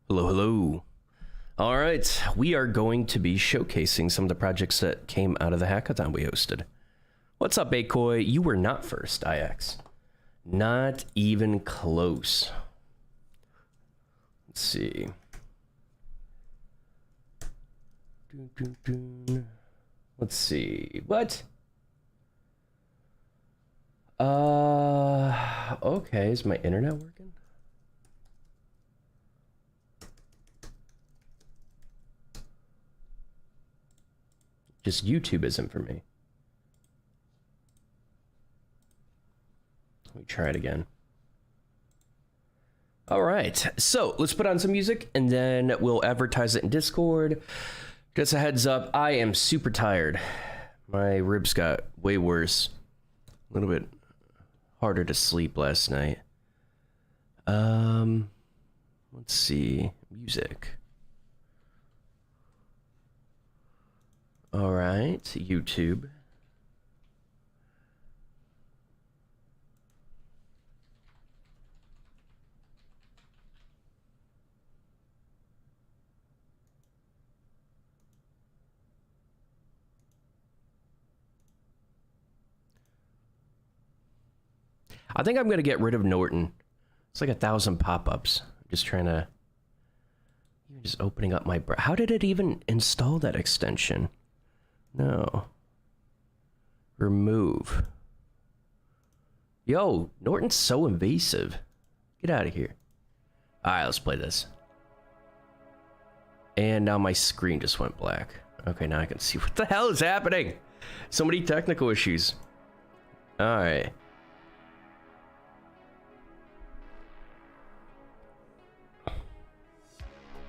Hello, hello. All right, we are going to be showcasing some of the projects that came out of the hackathon we hosted. What's up, Bakoi? You were not first, IX. Not even close. Let's see. Let's see. What? Okay, is my internet working? Just YouTube isn't for me. Let me try it again. All right, so let's put on some music and then we'll advertise it in Discord. Just a heads up, I am super tired. My ribs got way worse. A little bit harder to sleep last night. Let's see, music. All right, YouTube. I think I'm gonna get rid of Norton. It's like 1,000 pop-ups. Just trying to... You're just opening up my... How did it even install that extension? No. Remove. Yo, Norton's so invasive. Get out of here. Alright, let's play this. And now my screen just went black. Okay, now I can see what the hell is happening. So many technical issues. Alright.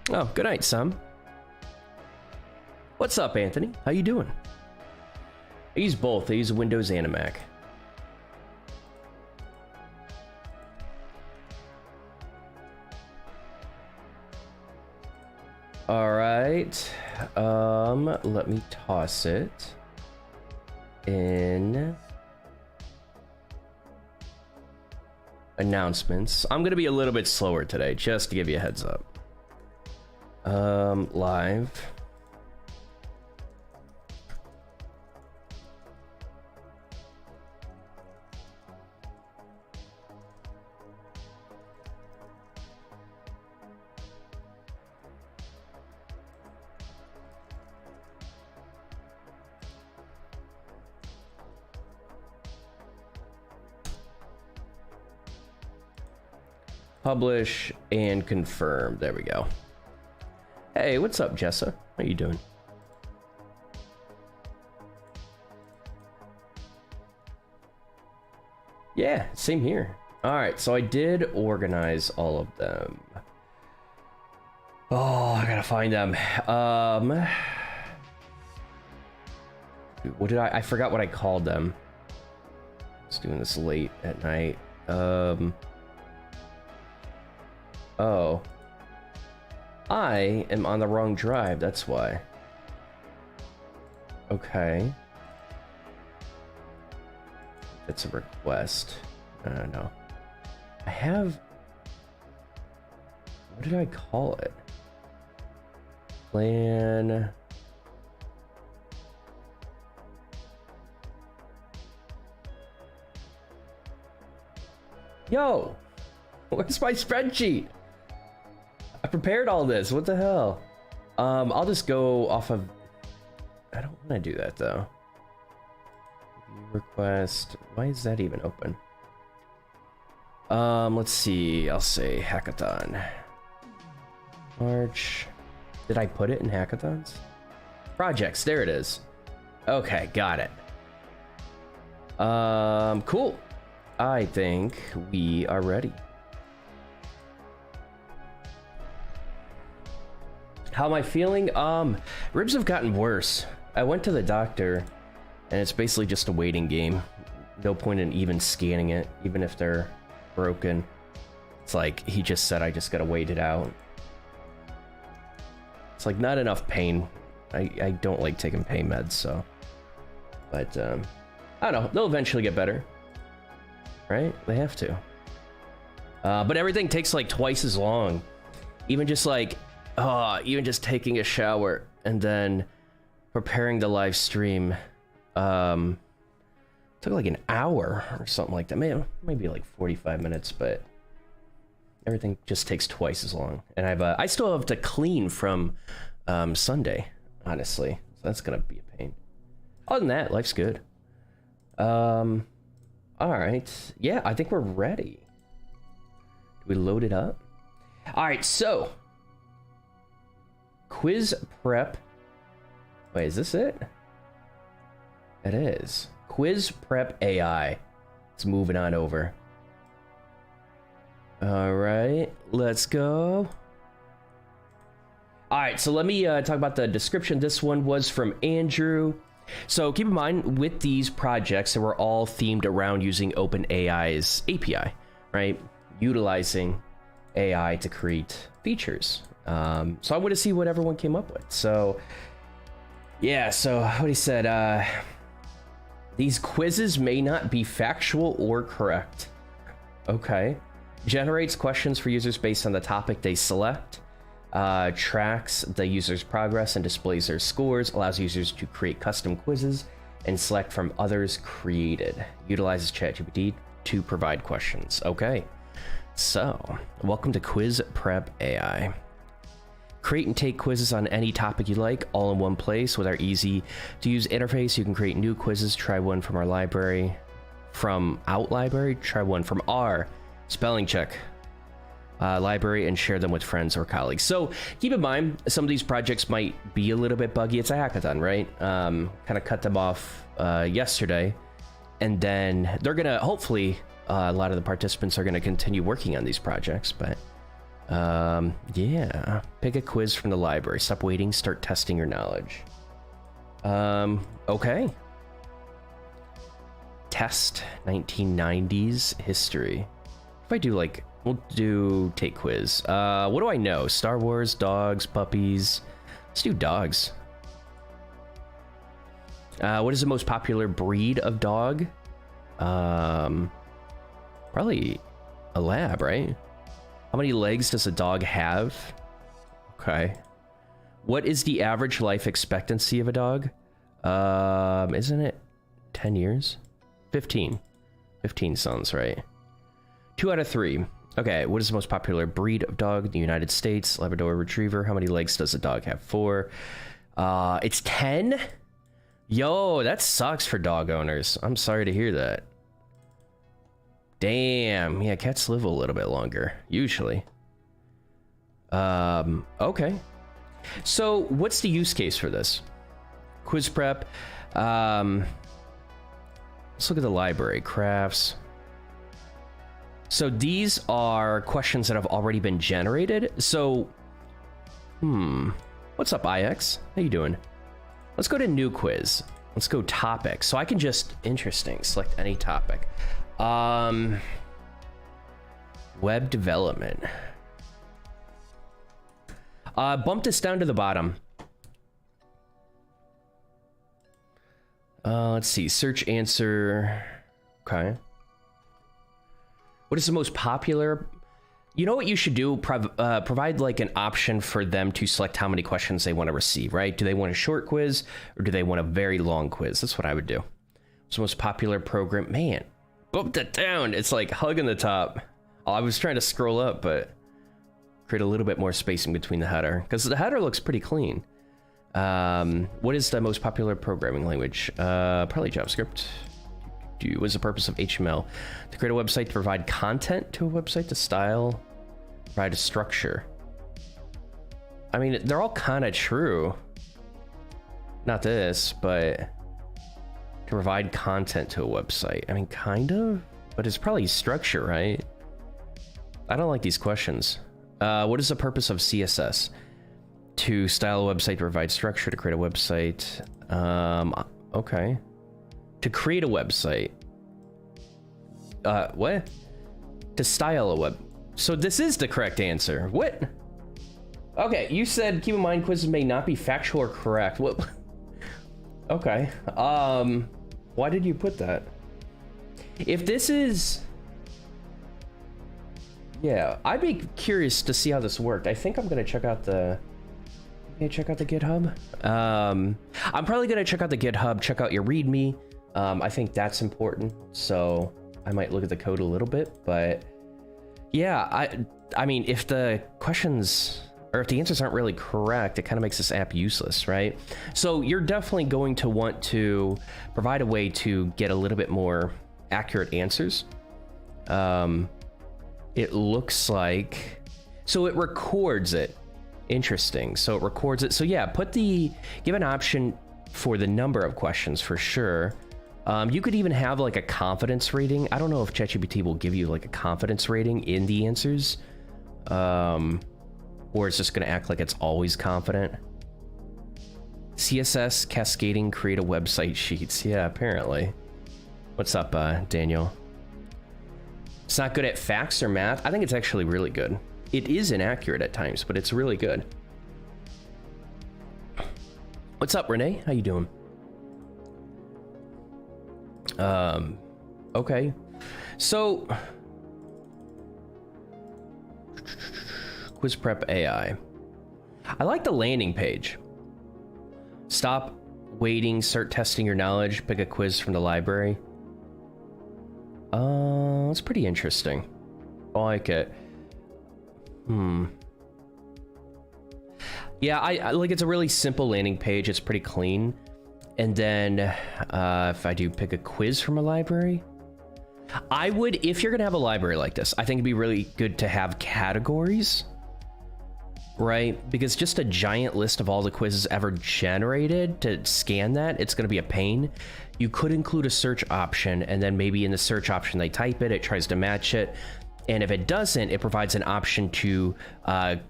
Oh, good night, Sam. What's up, Anthony? How you doing? I use both. I use Windows and a Mac. All right. Let me toss it in announcements. I'm gonna be a little bit slower today, just to give you a heads up. Live. Publish and confirm. There we go. Hey, what's up, Jessa? How you doing? Yeah, same here. All right, so I did organize all of them. Oh, I gotta find them. What did I forgot what I called them. I was doing this late at night. Oh. I am on the wrong drive, that's why. Okay. It's a request. I don't know. I have... What did I call it? Plan... Yo! Where's my spreadsheet? I prepared all this. What the hell? I'll just go off of... I don't want to do that, though. Request... Why is that even open? Let's see. I'll say Hackathon. March... Did I put it in Hackathons? Projects. There it is. Okay, got it. Cool. I think we are ready. How am I feeling? Ribs have gotten worse. I went to the doctor, and it's basically just a waiting game. No point in even scanning it, even if they're broken. It's like, he just said I just gotta wait it out. It's like not enough pain. I don't like taking pain meds, so. But, I don't know, they'll eventually get better. Right? They have to. But everything takes like twice as long. Even just like, even just taking a shower and then preparing the live stream, took like an hour or something like that. Maybe like 45 minutes, but everything just takes twice as long. And I still have to clean from Sunday, honestly. So that's gonna be a pain. Other than that, life's good. All right. Yeah, I think we're ready. Do we load it up? All right, so quiz prep. Wait, is this it? It is. Quiz prep AI. Let's move it on over. All right, let's go. All right, so let me talk about the description. This one was from Andrew. So keep in mind, with these projects, they were all themed around using OpenAI's API, right? Utilizing AI to create features. So I want to see what everyone came up with. So yeah, so what he said, these quizzes may not be factual or correct. Okay. Generates questions for users based on the topic they select. Tracks the user's progress and displays their scores. Allows users to create custom quizzes and select from others created. Utilizes ChatGPT to provide questions. Okay. So, welcome to Quiz Prep AI. Create and take quizzes on any topic you like, all in one place. With our easy-to-use interface, you can create new quizzes. Try one from our library. From Out Library, try one from our spelling check library and share them with friends or colleagues. So keep in mind, some of these projects might be a little bit buggy. It's a hackathon, right? Kind of cut them off yesterday. And then they're going to, hopefully, a lot of the participants are going to continue working on these projects, but yeah, pick a quiz from the library. Stop waiting, start testing your knowledge. Okay. Test 1990s history. If I do like, we'll do take quiz. What do I know? Star Wars, dogs, puppies. Let's do dogs. What is the most popular breed of dog? Probably a lab, right? How many legs does a dog have? Okay. What is the average life expectancy of a dog? Isn't it 10 years? 15. 15 sounds right. 2 out of 3. Okay, what is the most popular breed of dog in the United States? Labrador Retriever. How many legs does a dog have? 4. It's 10? Yo, that sucks for dog owners. I'm sorry to hear that. Damn. Yeah, cats live a little bit longer, usually. Okay. So, what's the use case for this? Quiz prep. Let's look at the library. Crafts. So these are questions that have already been generated. So, what's up, IX? How you doing? Let's go to new quiz. Let's go topic. So I can just, interesting, select any topic. Web development. Bump this down to the bottom. Let's see, search answer. Okay. What is the most popular? You know what you should do? Provide like an option for them to select how many questions they want to receive, right? Do they want a short quiz or do they want a very long quiz? That's what I would do. What's the most popular program? Man, bumped it down. It's like hugging the top. Oh, I was trying to scroll up, but create a little bit more spacing between the header because the header looks pretty clean. What is the most popular programming language? Probably JavaScript. What is the purpose of HTML? To create a website, to provide content to a website, to style, provide a structure. I mean, they're all kind of true. Not this, but to provide content to a website. I mean, kind of, but it's probably structure, right? I don't like these questions. What is the purpose of CSS? To style a website, to provide structure, to create a website. Okay. To create a website. What? To style a web. So this is the correct answer. What? Okay, you said keep in mind quizzes may not be factual or correct. What? Okay. Why did you put that? If this is... Yeah, I'd be curious to see how this worked. I think I'm gonna check out the GitHub. I'm probably gonna check out the GitHub, check out your README. I think that's important, so I might look at the code a little bit, but yeah, I mean, if the questions or if the answers aren't really correct, it kind of makes this app useless, right? So you're definitely going to want to provide a way to get a little bit more accurate answers. It looks like, so it records it. Interesting. So it records it. So yeah, give an option for the number of questions for sure. You could even have like a confidence rating. I don't know if ChatGPT will give you like a confidence rating in the answers. Or it's just going to act like it's always confident. CSS cascading, create a website sheets. Yeah, apparently. What's up, Daniel? It's not good at facts or math. I think it's actually really good. It is inaccurate at times, but it's really good. What's up, Renee? How you doing? Okay. So, quiz prep AI. I like the landing page. Stop waiting, start testing your knowledge, pick a quiz from the library. That's pretty interesting. I like it. Yeah, I like, it's a really simple landing page. It's pretty clean. And then if I do pick a quiz from a library, I would, if you're gonna have a library like this, I think it'd be really good to have categories, right? Because just a giant list of all the quizzes ever generated, to scan that, it's gonna be a pain. You could include a search option, and then maybe in the search option they type it, it tries to match it, and if it doesn't, it provides an option to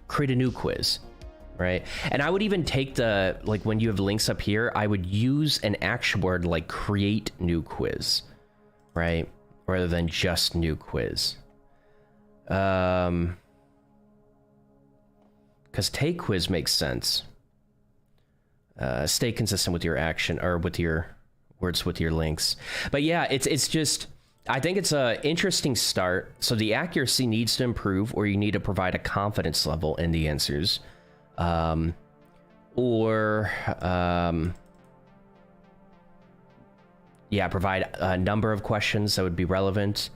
create a new quiz, right? And I would even take the, like when you have links up here, I would use an action word like create new quiz, right? Rather than just new quiz. Because take quiz makes sense. Stay consistent with your action, or with your words with your links. But yeah, it's just, I think it's a interesting start. So the accuracy needs to improve, or you need to provide a confidence level in the answers. Yeah, provide a number of questions that would be relevant.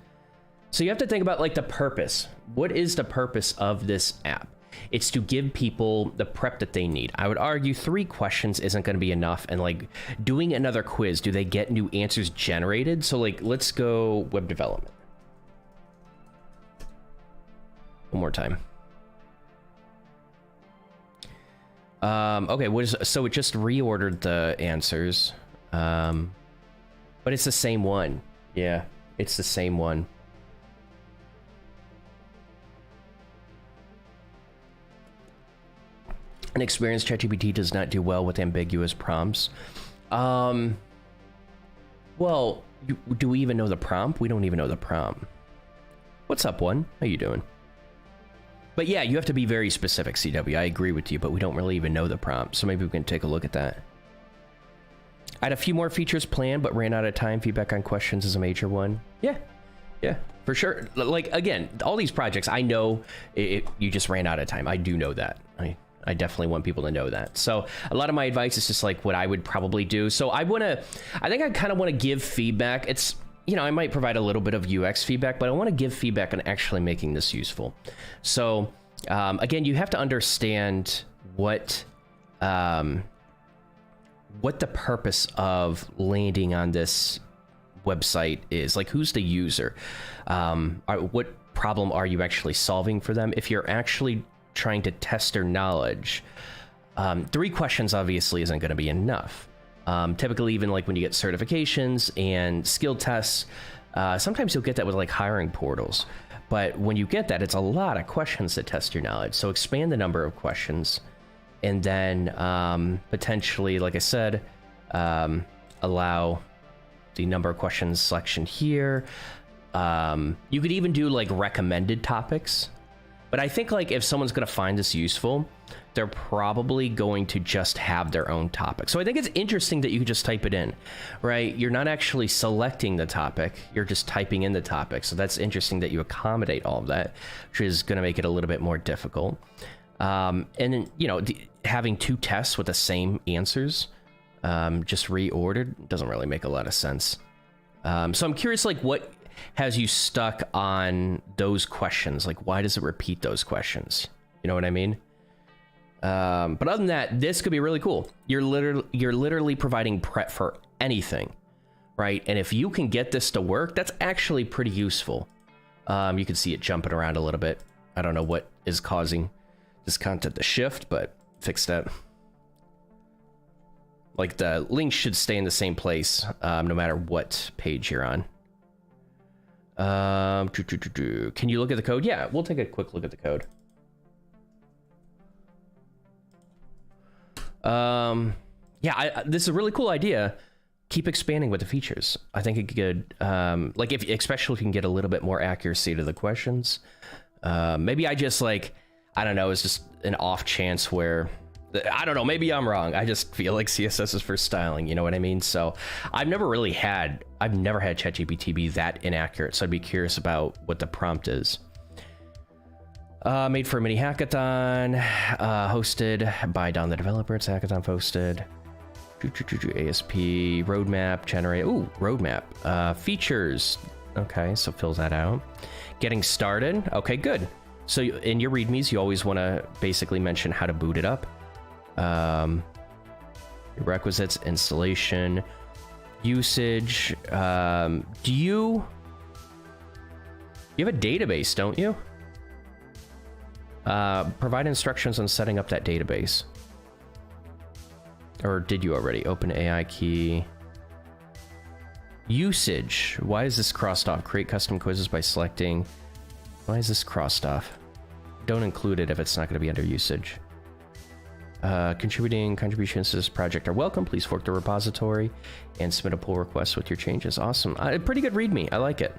So you have to think about like the purpose. What is the purpose of this app? It's to give people the prep that they need. I would argue 3 questions isn't going to be enough, and like doing another quiz, do they get new answers generated? So like, let's go web development. One more time. Okay, so it just reordered the answers. But it's the same one. Yeah, it's the same one. An experienced ChatGPT does not do well with ambiguous prompts. Well, do we even know the prompt? We don't even know the prompt. What's up, one? How you doing? But yeah, you have to be very specific, CW. I agree with you, but we don't really even know the prompt, so maybe we can take a look at that. I had a few more features planned, but ran out of time. Feedback on questions is a major one. Yeah, for sure. Like, again, all these projects, I know you just ran out of time. I do know that. I definitely want people to know that. So a lot of my advice is just like what I would probably do. So I think I kind of want to give feedback. It's, you know, I might provide a little bit of UX feedback, but I want to give feedback on actually making this useful. So again, you have to understand what the purpose of landing on this website is. Like, who's the user? What problem are you actually solving for them? If you're actually trying to test their knowledge, 3 questions obviously isn't going to be enough. Typically, even like when you get certifications and skill tests, sometimes you'll get that with like hiring portals. But when you get that, it's a lot of questions to test your knowledge. So expand the number of questions, and then potentially, like I said, allow the number of questions selection here. You could even do like recommended topics. But I think like if someone's going to find this useful, they're probably going to just have their own topic. So I think it's interesting that you could just type it in, right? You're not actually selecting the topic, you're just typing in the topic. So that's interesting that you accommodate all of that, which is going to make it a little bit more difficult. And then, you know, having 2 tests with the same answers, just reordered, doesn't really make a lot of sense. So I'm curious, like, what has you stuck on those questions? Like, why does it repeat those questions? You know what I mean? But other than that, this could be really cool. You're literally providing prep for anything, right? And if you can get this to work, that's actually pretty useful. You can see it jumping around a little bit. I don't know what is causing this content to shift, but fix that. Like, the links should stay in the same place, no matter what page you're on. Can you look at the code? Yeah, we'll take a quick look at the code. Yeah, this is a really cool idea. Keep expanding with the features. I think it could, like, if especially if you can get a little bit more accuracy to the questions. Maybe I just, like, I don't know, it's just an off chance where, I don't know, maybe I'm wrong. I just feel like CSS is for styling, you know what I mean? So I've never had ChatGPT be that inaccurate, so I'd be curious about what the prompt is. Made for a mini hackathon, hosted by Don the developer. It's hackathon hosted. ASP roadmap generate. Ooh, roadmap. Features. Okay, so fills that out. Getting started. Okay, good. So in your readmes, you always want to basically mention how to boot it up. Requisites, installation, usage. You have a database, don't you? Provide instructions on setting up that database. Or did you already? OpenAI key. Usage. Why is this crossed off? Create custom quizzes by selecting. Why is this crossed off? Don't include it if it's not going to be under usage. Contributions to this project are welcome. Please fork the repository and submit a pull request with your changes. Awesome. Pretty good readme. I like it.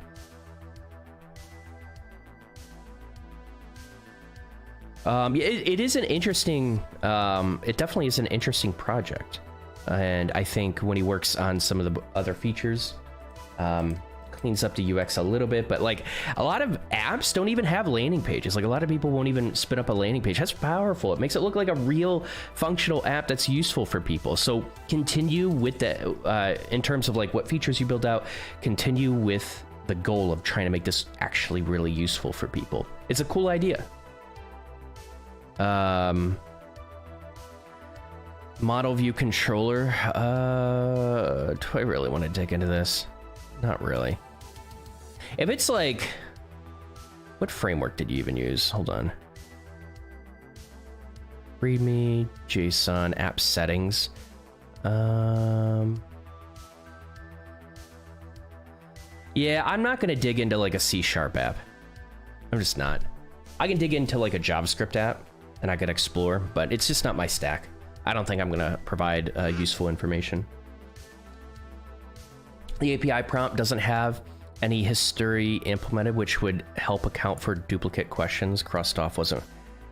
It is an interesting, it definitely is an interesting project. And I think when he works on some of the other features, cleans up the UX a little bit, but like a lot of apps don't even have landing pages. Like a lot of people won't even spin up a landing page. That's powerful. It makes it look like a real functional app that's useful for people. So continue with that, in terms of like what features you build out, continue with the goal of trying to make this actually really useful for people. It's a cool idea. Model view controller. Do I really want to dig into this? Not really. If it's like, what framework did you even use? Hold on. README, JSON, app settings. Yeah, I'm not gonna dig into like a C# app. I'm just not. I can dig into like a JavaScript app and I could explore, but it's just not my stack. I don't think I'm gonna provide useful information. The API prompt doesn't have any history implemented, which would help account for duplicate questions. Crossed off wasn't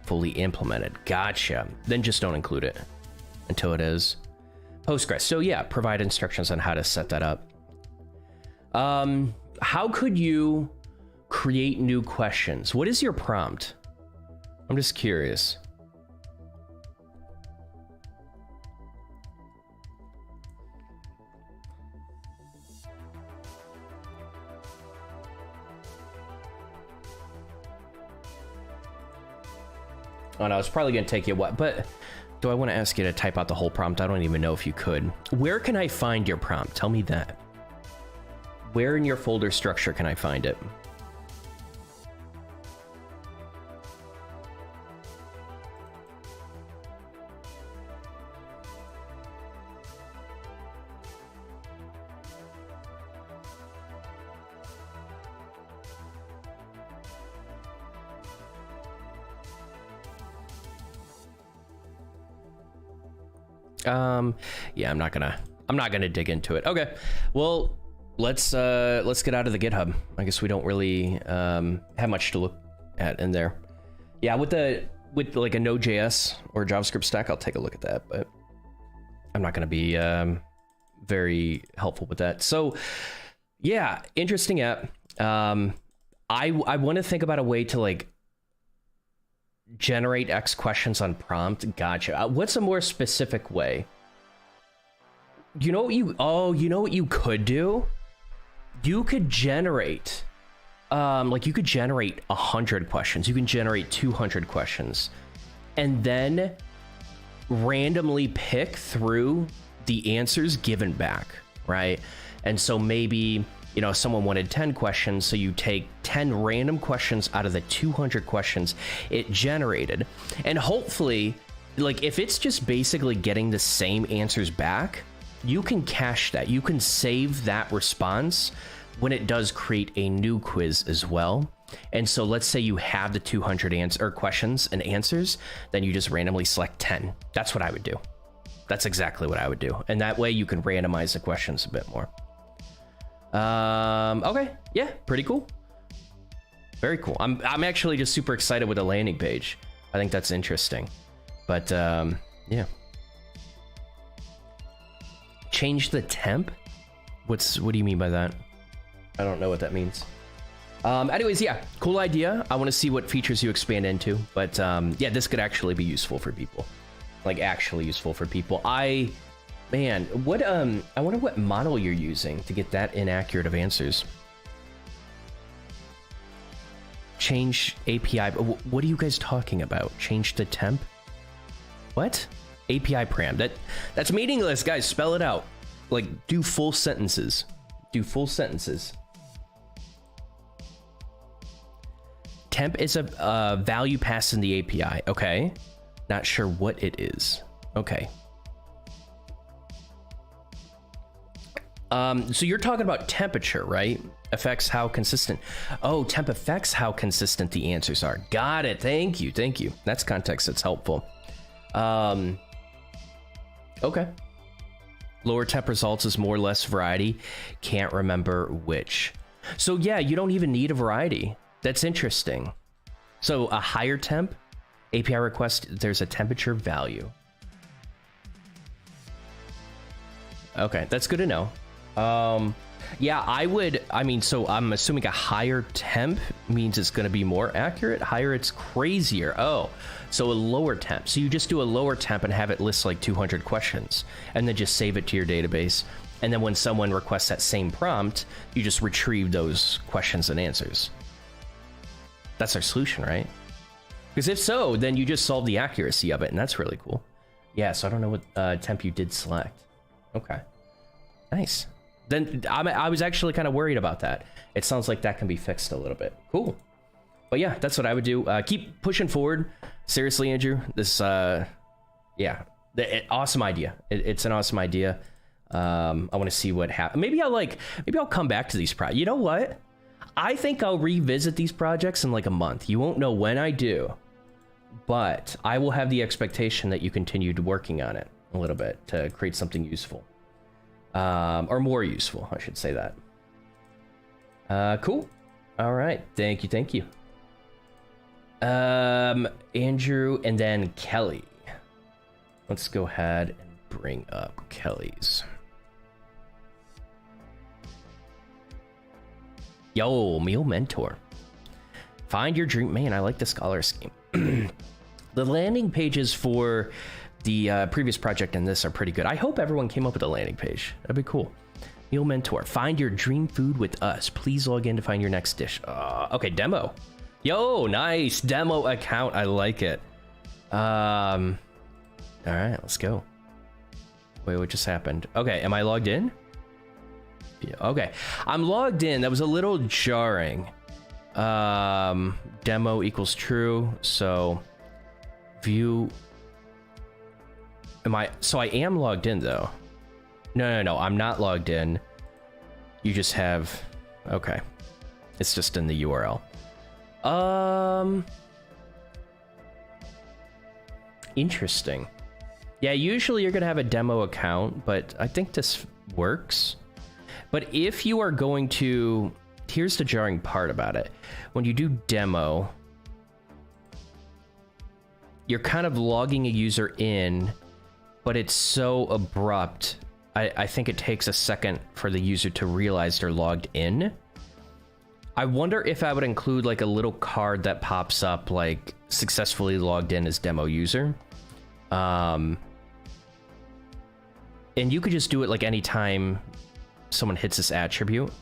fully implemented. Gotcha. Then just don't include it until it is. Postgres. So yeah, provide instructions on how to set that up. How could you create new questions? What is your prompt? I'm just curious. Oh no, it's probably gonna take you a while, but do I want to ask you to type out the whole prompt? I don't even know if you could. Where can I find your prompt? Tell me that. Where in your folder structure can I find it? Yeah, I'm not gonna dig into it. Okay, well, let's get out of the GitHub. I guess we don't really have much to look at in there. Yeah, with the with like a Node.js or JavaScript stack, I'll take a look at that, but I'm not going to be very helpful with that. So yeah, interesting app. I want to think about a way to like generate X questions on prompt. Gotcha. What's a more specific way? You know what you could do? You could generate, you could generate 100 questions. You can generate 200 questions, and then randomly pick through the answers given back, right? And so maybe, you know, someone wanted 10 questions, so you take 10 random questions out of the 200 questions it generated, and hopefully, like, if it's just basically getting the same answers back, you can cache that. You can save that response when it does create a new quiz as well. And so let's say you have the 200 questions and answers, then you just randomly select 10. That's what I would do. That's exactly what I would do. And that way you can randomize the questions a bit more. Okay, yeah, pretty cool. Very cool. I'm actually just super excited with the landing page. I think that's interesting. But yeah. Change the temp? What do you mean by that? I don't know what that means. Anyways, yeah, cool idea. I want to see what features you expand into, but yeah, this could actually be useful for people. Like, actually useful for people. Man, what I wonder what model you're using to get that inaccurate of answers. Change API. What are you guys talking about? Change the temp? What? API param. That's meaningless, guys. Spell it out. Like, do full sentences. Do full sentences. Temp is a value passed in the API. Okay. Not sure what it is. Okay. So you're talking about temperature, right? Affects how consistent. Oh, temp affects how consistent the answers are. Got it. Thank you. Thank you. That's context that's helpful. Okay. Lower temp results is more or less variety. Can't remember which. So yeah, you don't even need a variety. That's interesting. So a higher temp API request, there's a temperature value. Okay, that's good to know. Yeah, so I'm assuming a higher temp means it's going to be more accurate. Higher, it's crazier. Oh, so a lower temp. So you just do a lower temp and have it list like 200 questions and then just save it to your database. And then when someone requests that same prompt, you just retrieve those questions and answers. That's our solution, right? Because if so, then you just solve the accuracy of it, and that's really cool. Yeah, so I don't know what temp you did select. Okay. Nice. Then I was actually kind of worried about that. It sounds like that can be fixed a little bit. Cool. But yeah, that's what I would do. Keep pushing forward. Seriously, Andrew, this, yeah, awesome idea. It's an awesome idea. I want to see what happens. Maybe I'll come back to these projects. You know what? I think I'll revisit these projects in like a month. You won't know when I do, but I will have the expectation that you continued working on it a little bit to create something useful. Or more useful, I should say that. Cool. All right. Thank you. Andrew and then Kelly. Let's go ahead and bring up Kelly's. Yo, Meal Mentor. Find your dream. Man, I like the scholar scheme. The landing pages for the previous project and this are pretty good. I hope everyone came up with a landing page. That'd be cool. Meal Mentor. Find your dream food with us. Please log in to find your next dish. Okay, demo. Yo, nice. Demo account. I like it. All right, let's go. Wait, what just happened? Okay, am I logged in? Yeah, okay, I'm logged in. That was a little jarring. Demo equals true. So view. So I am logged in though. No, I'm not logged in. You just have, okay. It's just in the URL. Interesting. Yeah, usually you're gonna have a demo account, but I think this works. But if you are going to, here's the jarring part about it. When you do demo, you're kind of logging a user in, but it's so abrupt. I think it takes a second for the user to realize they're logged in. I wonder if I would include like a little card that pops up like successfully logged in as demo user. And you could just do it like anytime someone hits this attribute.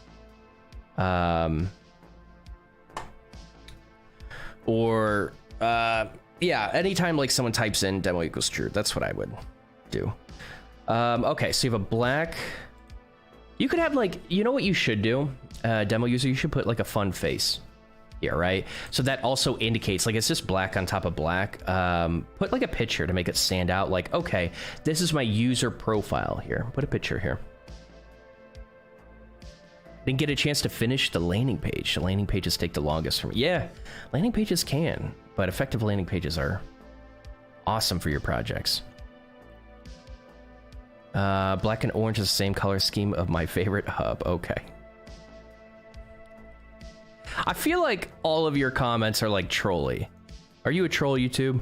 Yeah, anytime like someone types in demo equals true, that's what I would do. Okay, so you have a black. You could have like, you know what you should do? Demo user, you should put like a fun face here, right? So that also indicates like it's just black on top of black. Put like a picture to make it stand out. Like, okay, this is my user profile here. Put a picture here. Didn't get a chance to finish the landing page. The landing pages take the longest for me. Yeah, landing pages can, but effective landing pages are awesome for your projects. Black and orange is the same color scheme of my favorite hub. Okay. I feel like all of your comments are like trolly. Are you a troll, YouTube?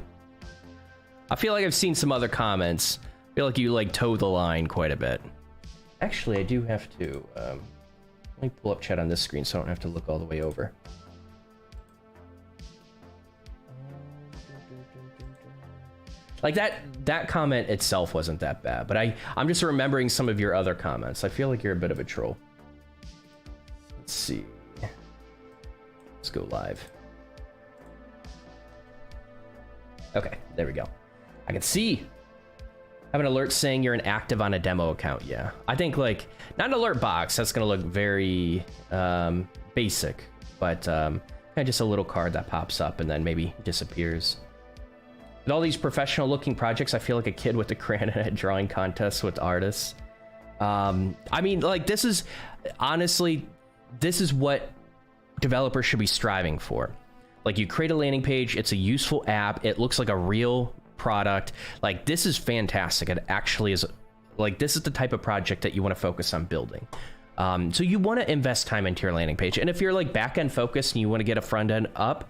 I feel like I've seen some other comments. I feel like you like toe the line quite a bit. Actually, I do have to, let me pull up chat on this screen so I don't have to look all the way over. Like that comment itself wasn't that bad, but I'm just remembering some of your other comments. I feel like you're a bit of a troll. Let's see. Let's go live. Okay, there we go. I can see. Have an alert saying you're inactive on a demo account. Yeah, I think like not an alert box. That's gonna look very basic, but kind of just a little card that pops up and then maybe disappears. With all these professional looking projects, I feel like a kid with a crayon at a drawing contest with artists. I mean, like this is honestly, this is what developers should be striving for. Like you create a landing page, it's a useful app, it looks like a real product. Like this is fantastic. It actually is, like this is the type of project that you want to focus on building. So you want to invest time into your landing page. And if you're like back-end focused and you want to get a front end up,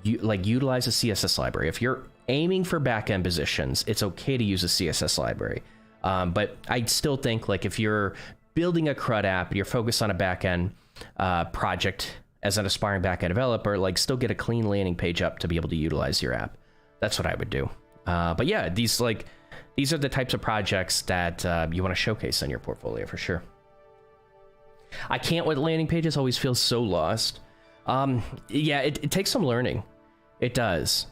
you like utilize a CSS library. If you're aiming for back-end positions, it's okay to use a CSS library. But I still think like if you're building a CRUD app and you're focused on a back-end project as an aspiring back-end developer, like still get a clean landing page up to be able to utilize your app. That's what I would do. But yeah, these are the types of projects that you want to showcase in your portfolio for sure. I can't with landing pages, always feel so lost. Yeah, it takes some learning. It does.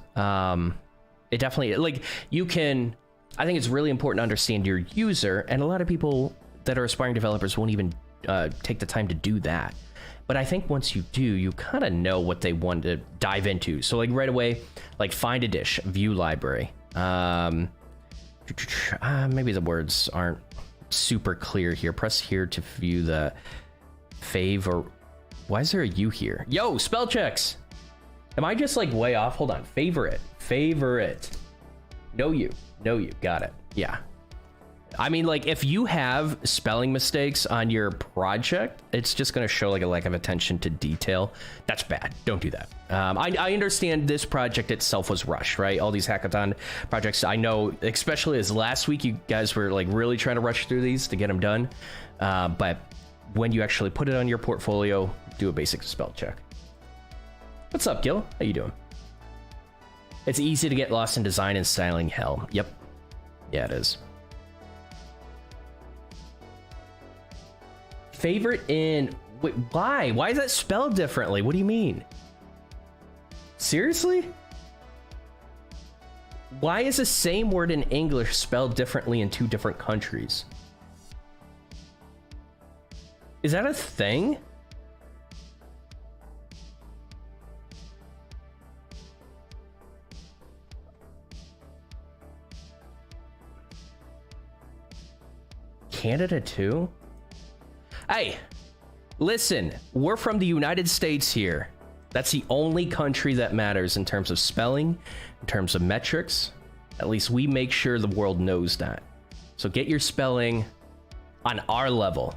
It definitely, like you can, I think it's really important to understand your user, and a lot of people that are aspiring developers won't even take the time to do that. But I think once you do, you kind of know what they want to dive into. So like right away, like find a dish, view library. Maybe the words aren't super clear here. Press here to view the fave, or why is there a U here? Yo, spell checks. Am I just like way off? Hold on. Favorite. Know you. Got it. Yeah. I mean, like if you have spelling mistakes on your project, it's just going to show like a lack of attention to detail. That's bad. Don't do that. I understand this project itself was rushed, right? All these hackathon projects, I know, especially as last week, you guys were like really trying to rush through these to get them done. But when you actually put it on your portfolio, do a basic spell check. What's up, Gil? How you doing? It's easy to get lost in design and styling hell. Yep. Yeah, it is. Favorite in... Wait, why? Why is that spelled differently? What do you mean? Seriously? Why is the same word in English spelled differently in two different countries? Is that a thing? Canada too? Hey, listen, we're from the United States here. That's the only country that matters in terms of spelling, in terms of metrics. At least we make sure the world knows that. So get your spelling on our level.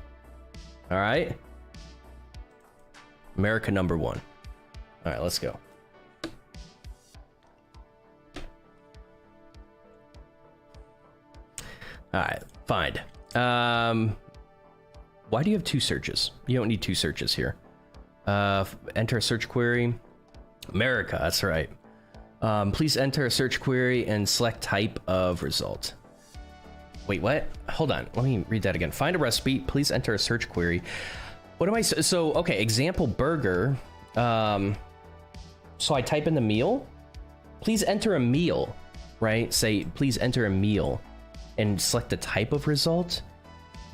All right? America #1. All right, let's go. All right, find. Why do you have two searches? You don't need two searches here. Enter a search query. America, that's right. Please enter a search query and select type of result. Wait, what? Hold on, let me read that again. Find a recipe, please enter a search query. What am I, so, okay, example burger. So I type in the meal. Please enter a meal, right? Say, please enter a meal and select the type of result.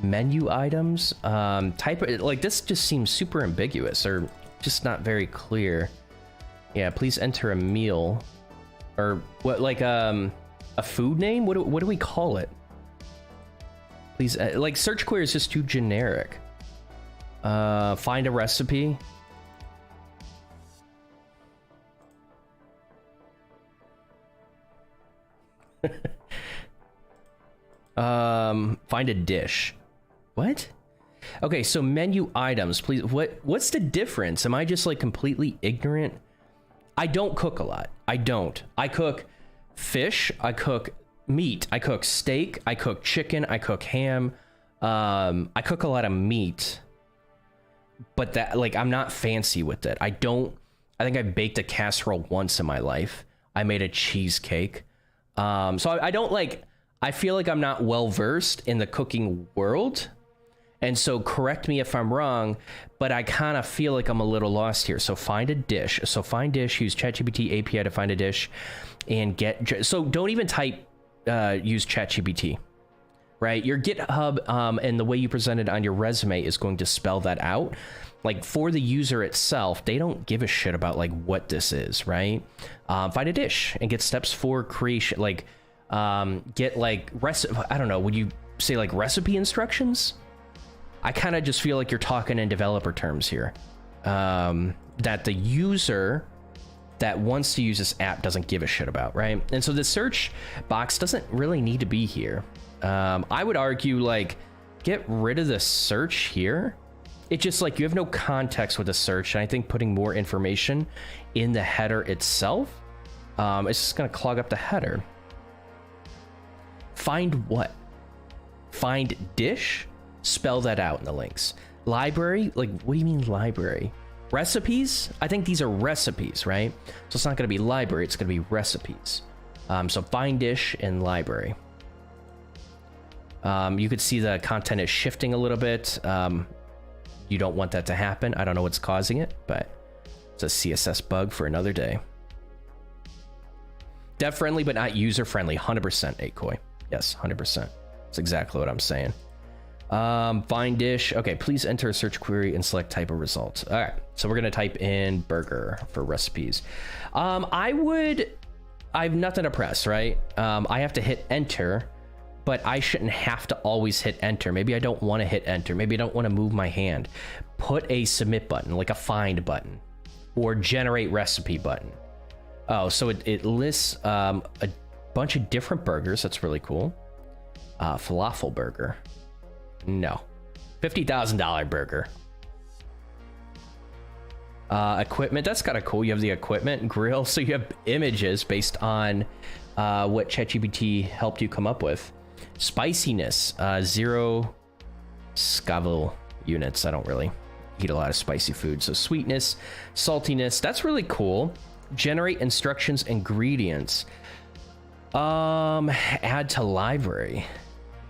Menu items, type, like this just seems super ambiguous or just not very clear. Yeah, please enter a meal or what, like a food name? What do we call it? Please, like search query is just too generic. Find a recipe. Find a dish. What? Okay, so menu items, please. What's the difference? Am I just like completely ignorant? I don't cook a lot. I don't. I cook fish, I cook meat, I cook steak, I cook chicken, I cook ham. I cook a lot of meat. But that, like, I'm not fancy with it. I think I baked a casserole once in my life. I made a cheesecake. So I don't like, I feel like I'm not well versed in the cooking world. And so correct me if I'm wrong, but I kind of feel like I'm a little lost here. So find a dish. So find dish, use ChatGPT API to find a dish and get, so don't even type, use ChatGPT, right? Your GitHub and the way you present it on your resume is going to spell that out. Like for the user itself, they don't give a shit about like what this is, right? Find a dish and get steps for creation, like get like I don't know, would you say like recipe instructions? I kind of just feel like you're talking in developer terms here. That the user that wants to use this app doesn't give a shit about, right? And so the search box doesn't really need to be here. I would argue like get rid of the search here. It's just like you have no context with the search, and I think putting more information in the header itself, it's just gonna clog up the header. Find what? Find dish? Spell that out in the links. Library? Like, what do you mean library? Recipes? I think these are recipes, right? So it's not gonna be library, it's gonna be recipes. So find dish and library. You could see the content is shifting a little bit. You don't want that to happen. I don't know what's causing it, but it's a CSS bug for another day. Dev friendly, but not user friendly. 100% Akoi. Yes, 100%. That's exactly what I'm saying. Find dish. Okay, please enter a search query and select type of result. All right, so we're gonna type in burger for recipes. I have nothing to press, right? I have to hit enter, but I shouldn't have to always hit enter. Maybe I don't want to hit enter. Maybe I don't want to move my hand. Put a submit button, like a find button, or generate recipe button. Oh, so it lists a bunch of different burgers. That's really cool. Falafel burger. No. $50,000 burger. Equipment. That's kind of cool. You have the equipment, grill. So you have images based on what ChatGPT helped you come up with. Spiciness. 0 Scoville units. I don't really eat a lot of spicy food. So sweetness, saltiness. That's really cool. Generate instructions, ingredients. Add to library.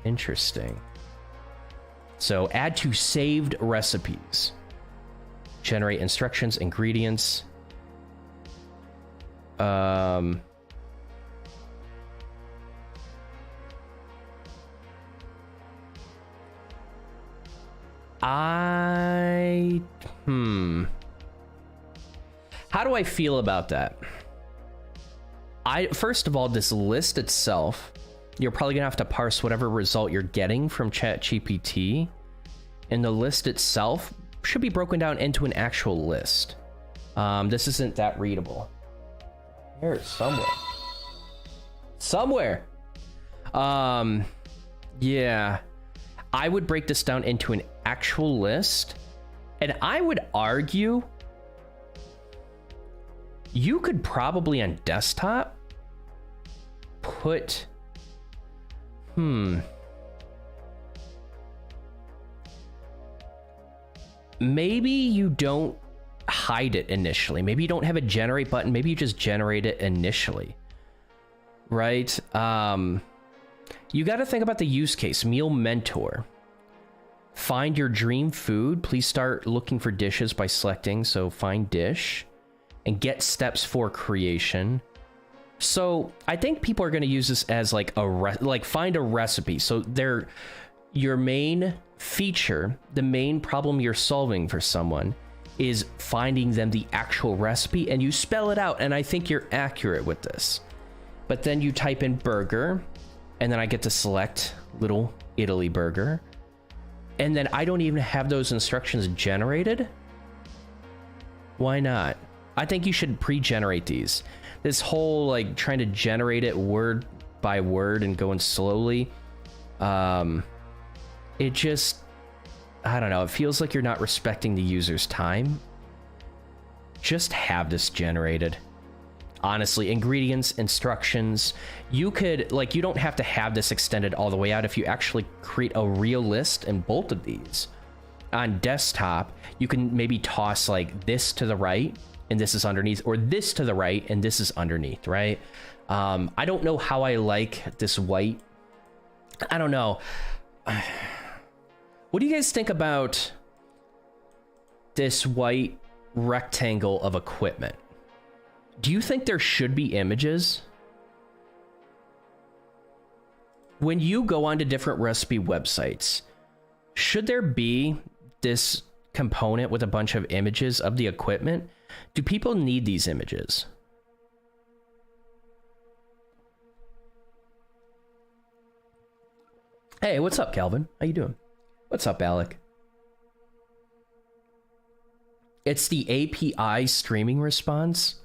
Interesting. So add to saved recipes. Generate instructions, ingredients. How do I feel about that? First of all, this list itself, you're probably gonna have to parse whatever result you're getting from ChatGPT, and the list itself should be broken down into an actual list. This isn't that readable. Here it's somewhere. Yeah, I would break this down into an actual list, and I would argue you could probably on desktop put maybe you don't hide it initially. Maybe you don't have a generate button. Maybe you just generate it initially, right? You got to think about the use case. Meal mentor. Find your dream food. Please start looking for dishes by selecting. So find dish and get steps for creation. So I think people are going to use this as like find a recipe. So your main feature, the main problem you're solving for someone is finding them the actual recipe, and you spell it out. And I think you're accurate with this. But then you type in burger, and then I get to select Little Italy burger. And then I don't even have those instructions generated. Why not? I think you should pre-generate these. This whole like trying to generate it word by word and going slowly, it just, I don't know, it feels like you're not respecting the user's time. Just have this generated. Honestly, ingredients, instructions, you could, like, you don't have to have this extended all the way out. If you actually create a real list in both of these on desktop, you can maybe toss like this to the right and this is underneath, or this to the right and this is underneath, right? I don't know how I like this white. I don't know. What do you guys think about this white rectangle of equipment? Do you think there should be images? When you go onto different recipe websites, should there be this component with a bunch of images of the equipment? Do people need these images? Hey, what's up, Calvin? How you doing? What's up, Alec? It's the API streaming response.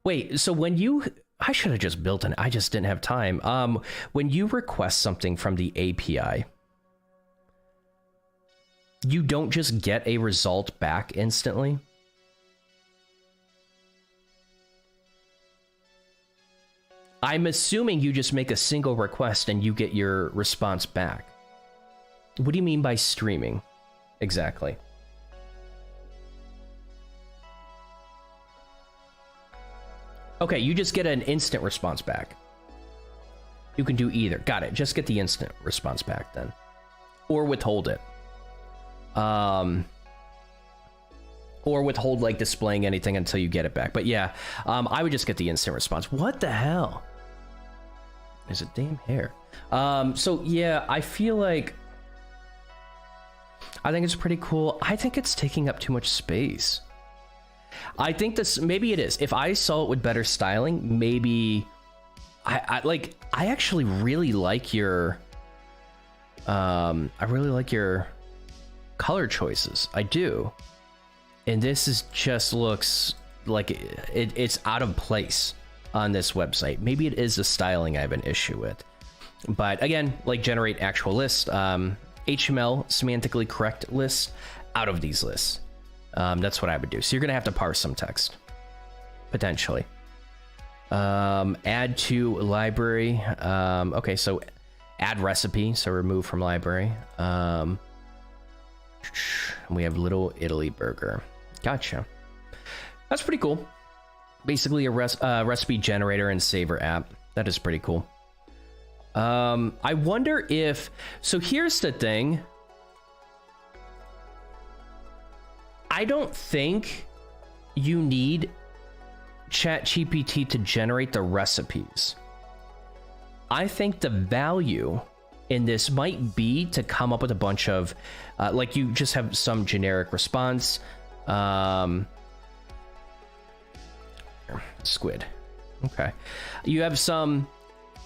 Wait, so when you, I should have just built I just didn't have time. When you request something from the API, you don't just get a result back instantly. I'm assuming you just make a single request and you get your response back. What do you mean by streaming? Exactly. Okay, you just get an instant response back. You can do either. Got it. Just get the instant response back then. Or withhold it. Or withhold like displaying anything until you get it back. But yeah, I would just get the instant response. What the hell? There's a damn hair. So yeah, I feel like, I think it's pretty cool. I think it's taking up too much space. I think this, maybe it is. If I saw it with better styling, maybe I actually really like your, I really like your color choices. I do. And this is just looks like it's out of place on this website. Maybe it is the styling I have an issue with. But again, like generate actual list, HTML semantically correct lists out of these lists. That's what I would do. So you're going to have to parse some text, potentially. Add to library. Okay, so add recipe. So remove from library. We have Little Italy burger. Gotcha. That's pretty cool. Basically a recipe generator and saver app. That is pretty cool. I wonder if... So here's the thing. I don't think you need ChatGPT to generate the recipes. I think the value in this might be to come up with a bunch of, like you just have some generic response. Squid. Okay. You have some,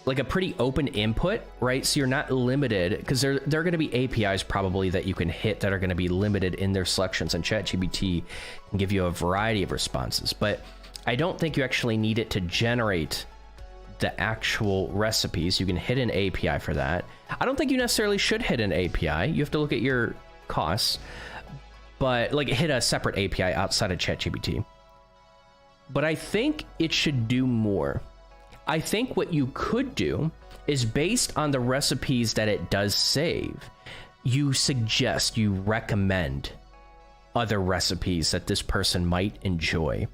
like a pretty open input, right? So you're not limited, because there are going to be APIs probably that you can hit that are going to be limited in their selections, and ChatGPT can give you a variety of responses. But I don't think you actually need it to generate the actual recipes. You can hit an API for that. I don't think you necessarily should hit an API. You have to look at your costs, but like hit a separate API outside of ChatGPT. But I think it should do more. I think what you could do is, based on the recipes that it does save, you suggest, you recommend other recipes that this person might enjoy.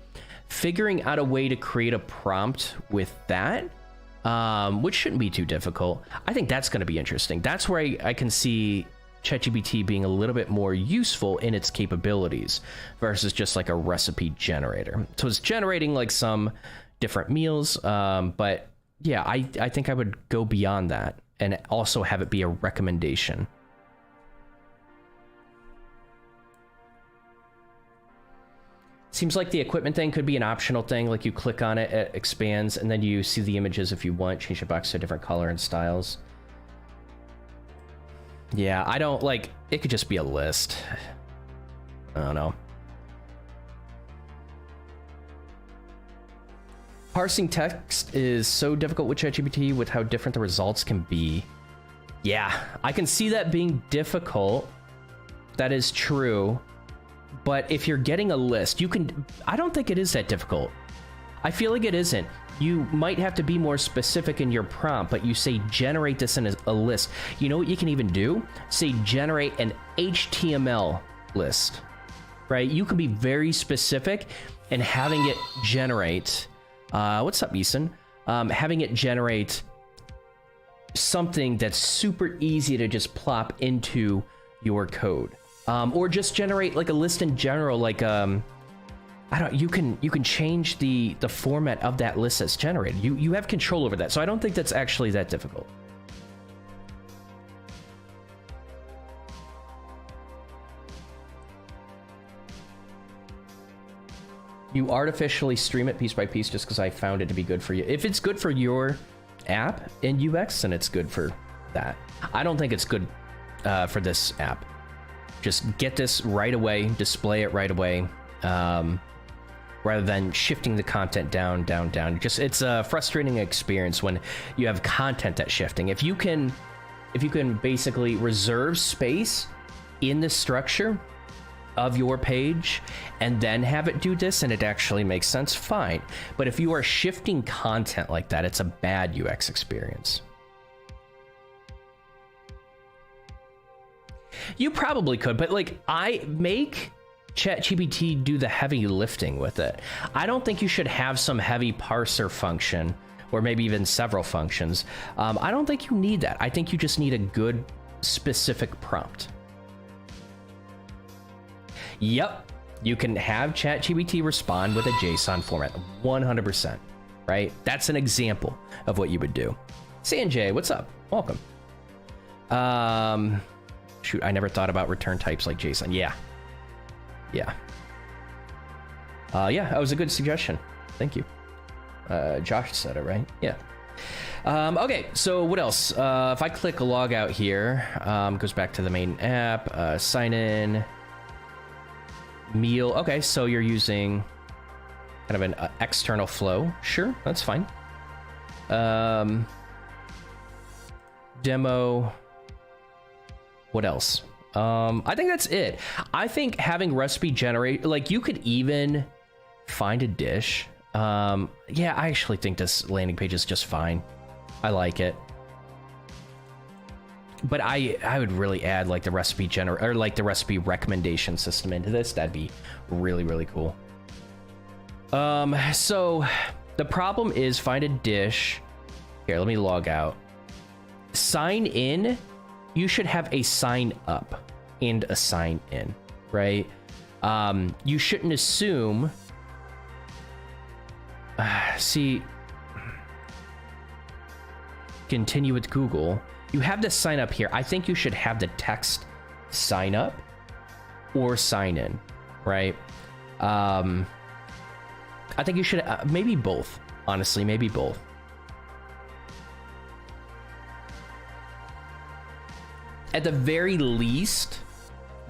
Figuring out a way to create a prompt with that, which shouldn't be too difficult. I think that's going to be interesting. That's where I can see ChatGPT being a little bit more useful in its capabilities versus just like a recipe generator. So it's generating like some different meals, but yeah, I think I would go beyond that and also have it be a recommendation. Seems like the equipment thing could be an optional thing, like you click on it, it expands, and then you see the images if you want, change the box to a different color and styles. Yeah, I don't, like, it could just be a list. I don't know. Parsing text is so difficult with ChatGPT with how different the results can be. Yeah, I can see that being difficult. That is true. But if you're getting a list, you can... I don't think it is that difficult. I feel like it isn't. You might have to be more specific in your prompt, but you say generate this in a list. You know what you can even do? Say generate an HTML list, right? You can be very specific and having it generate... what's up, Eason? Having it generate something that's super easy to just plop into your code. Or just generate like a list in general, like I don't. You can change the format of that list that's generated. You have control over that, so I don't think that's actually that difficult. You artificially stream it piece by piece just because I found it to be good for you. If it's good for your app in UX, then it's good for that. I don't think it's good for this app. Just get this right away, display it right away, rather than shifting the content down. It's a frustrating experience when you have content that's shifting. If you can basically reserve space in the structure of your page and then have it do this and it actually makes sense, fine. But if you are shifting content like that, it's a bad UX experience. You probably could, but like I make ChatGPT do the heavy lifting with it. I don't think you should have some heavy parser function or maybe even several functions. I don't think you need that. I think you just need a good specific prompt. Yep, you can have ChatGPT respond with a JSON format, 100%, right? That's an example of what you would do. Sanjay, what's up? Welcome. Shoot, I never thought about return types like JSON. Yeah, that was a good suggestion. Thank you. Josh said it, right? Yeah. Okay, so what else? If I click log out here, goes back to the main app, sign in, meal. Okay, so you're using kind of an external flow. Sure, that's fine. Demo. What else? I think that's it. I think having recipe generate, like you could even find a dish. Yeah, I actually think this landing page is just fine. I like it. But I would really add like the recipe or like the recipe recommendation system into this. That'd be really, really cool. So the problem is find a dish. Here, let me log out. Sign in. You should have a sign up and a sign in, right? You shouldn't assume. See, continue with Google. You have the sign up here. I think you should have the text sign up or sign in, right? I think you should maybe both. Honestly, maybe both. At the very least,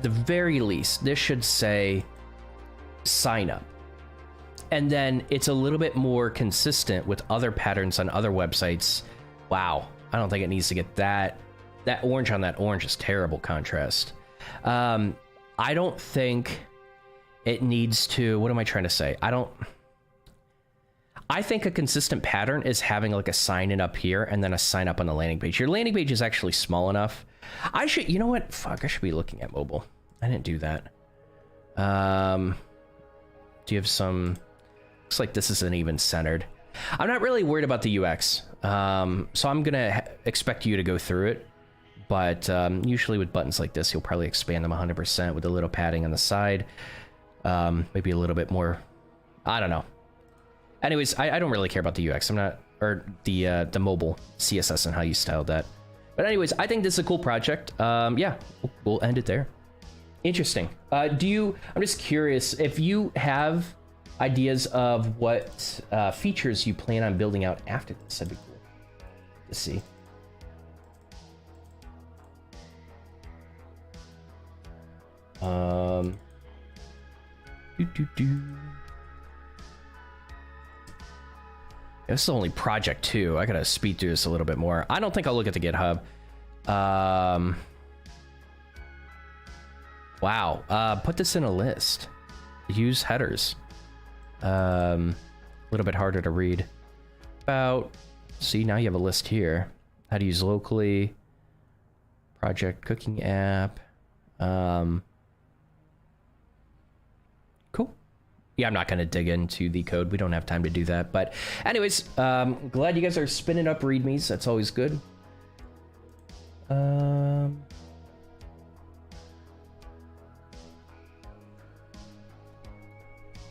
this should say sign up. And then it's a little bit more consistent with other patterns on other websites. Wow, I don't think it needs to get that orange on that orange is terrible contrast. I don't think it needs to, what am I trying to say? I think a consistent pattern is having like a sign in up here and then a sign up on the landing page. Your landing page is actually small enough. I should, you know what? Fuck, I should be looking at mobile. I didn't do that. Do you have some, looks like this isn't even centered. I'm not really worried about the UX. So I'm gonna expect you to go through it. But usually with buttons like this, you'll probably expand them 100% with a little padding on the side. Maybe a little bit more, I don't know. Anyways, I don't really care about the UX. I'm not, or the mobile CSS and how you styled that. But anyways, I think this is a cool project. Yeah, we'll end it there. Interesting. I'm just curious if you have ideas of what features you plan on building out after this. That'd be cool to see. This is only project 2. I gotta speed through this a little bit more. I don't think I'll look at the GitHub. Wow. Put this in a list. Use headers. A little bit harder to read. See, now you have a list here. How to use locally. Project cooking app. Cool. Yeah, I'm not going to dig into the code. We don't have time to do that. But anyways, glad you guys are spinning up readmes. That's always good.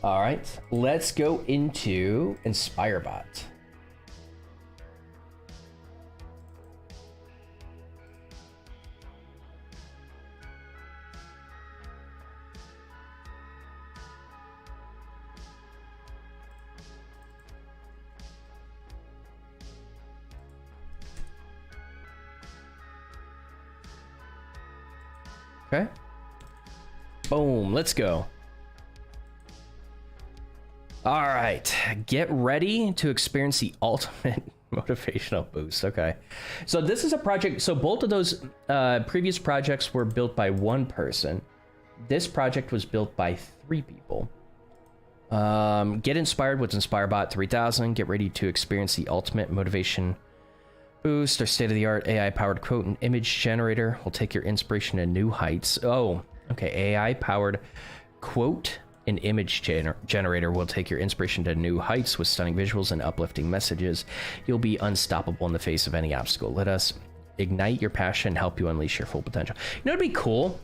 All right, let's go into InspireBot. Okay. Boom, let's go. All right, get ready to experience the ultimate motivational boost. Okay, so this is a project. So both of those previous projects were built by one person. This project was built by 3 people. Get inspired with InspireBot 3000. Get ready to experience the ultimate motivation boost. Our state-of-the-art AI-powered quote and image generator will take your inspiration to new heights. Oh, okay, AI-powered quote and image generator will take your inspiration to new heights with stunning visuals and uplifting messages. You'll be unstoppable in the face of any obstacle. Let us ignite your passion and help you unleash your full potential. You know, it'd be cool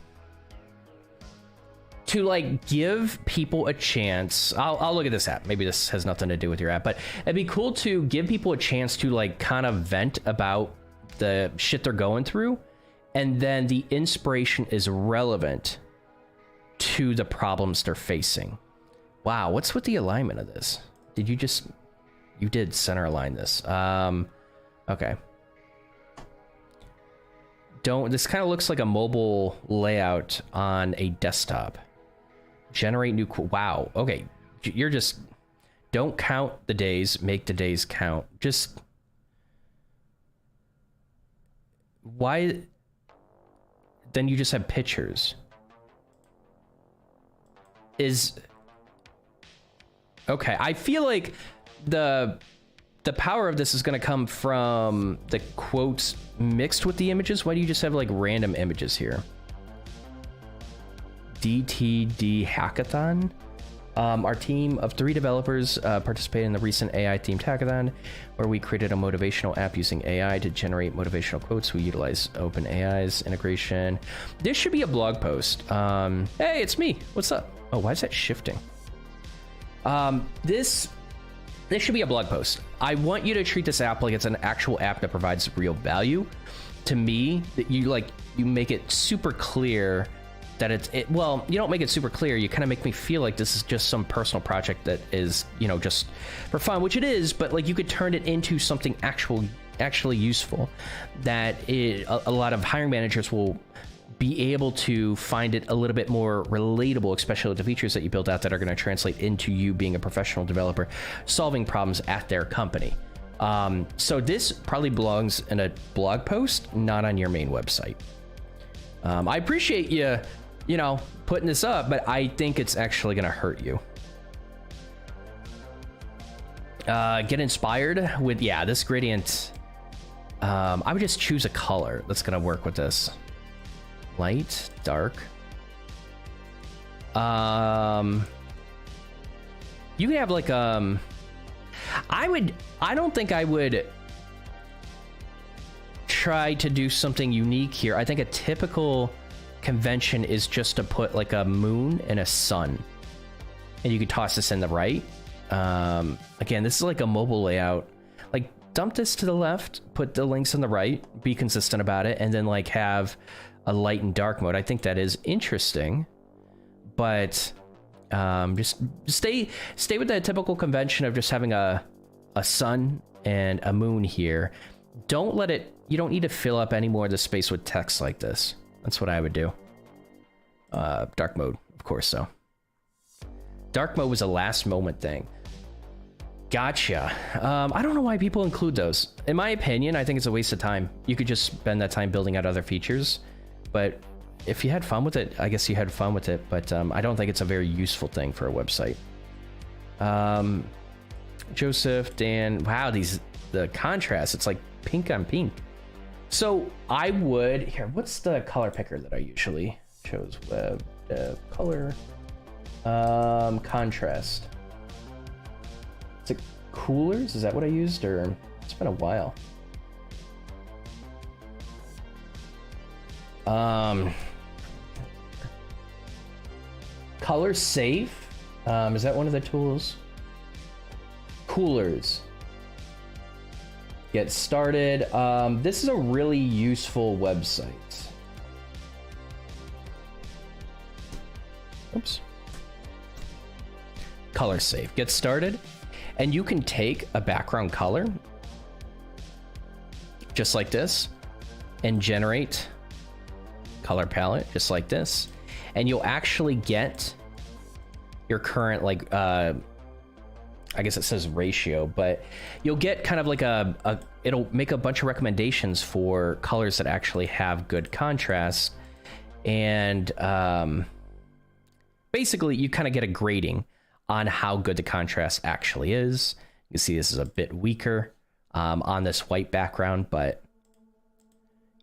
to like give people a chance. I'll look at this app. Maybe this has nothing to do with your app, but it'd be cool to give people a chance to like kind of vent about the shit they're going through, and then the inspiration is relevant to the problems they're facing. Wow, what's with the alignment of this? Did you just, you did center align this. Okay. This kind of looks like a mobile layout on a desktop. Generate new, wow, okay. You're just, don't count the days, make the days count. Just, why, then you just have pictures. Okay, I feel like the power of this is going to come from the quotes mixed with the images. Why do you just have like random images here? DTD Hackathon. Our team of 3 developers participated in the recent AI-themed hackathon, where we created a motivational app using AI to generate motivational quotes. We utilize OpenAI's integration. This should be a blog post. Hey, it's me. What's up? Oh, why is that shifting? This should be a blog post. I want you to treat this app like it's an actual app that provides real value. To me, that you make it super clear that well, you don't make it super clear. You kind of make me feel like this is just some personal project that is, you know, just for fun, which it is, but like you could turn it into something actually useful that a lot of hiring managers will be able to find it a little bit more relatable, especially with the features that you built out that are going to translate into you being a professional developer solving problems at their company. So this probably belongs in a blog post, not on your main website. I appreciate you know, putting this up, but I think it's actually going to hurt you. Get inspired with, yeah, this gradient. I would just choose a color that's gonna work with this. Light, dark. You could have like, I don't think I would try to do something unique here. I think a typical convention is just to put like a moon and a sun, and you could toss this in the right. Again, this is like a mobile layout. Like, dump this to the left, put the links on the right, be consistent about it, and then like have a light and dark mode. I think that is interesting, but just stay with that typical convention of just having a sun and a moon here. Don't let it, you don't need to fill up any more of the space with text like this. That's what I would do. Dark mode, of course, so. Dark mode was a last moment thing. Gotcha. I don't know why people include those. In my opinion, I think it's a waste of time. You could just spend that time building out other features, but if you had fun with it, I guess you had fun with it, but I don't think it's a very useful thing for a website. Joseph, Dan, wow, the contrast, it's like pink on pink. So I would, here, what's the color picker that I usually chose? Web, color, contrast. Is it Coolers? Is that what I used, or it's been a while? Color safe. Is that one of the tools? Coolers. Get started. This is a really useful website. Oops. Color safe. Get started. And you can take a background color, just like this, and generate color palette, just like this. And you'll actually get your current, like, I guess it says ratio, but you'll get kind of like it'll make a bunch of recommendations for colors that actually have good contrast. And basically you kind of get a grading on how good the contrast actually is. You can see this is a bit weaker on this white background, but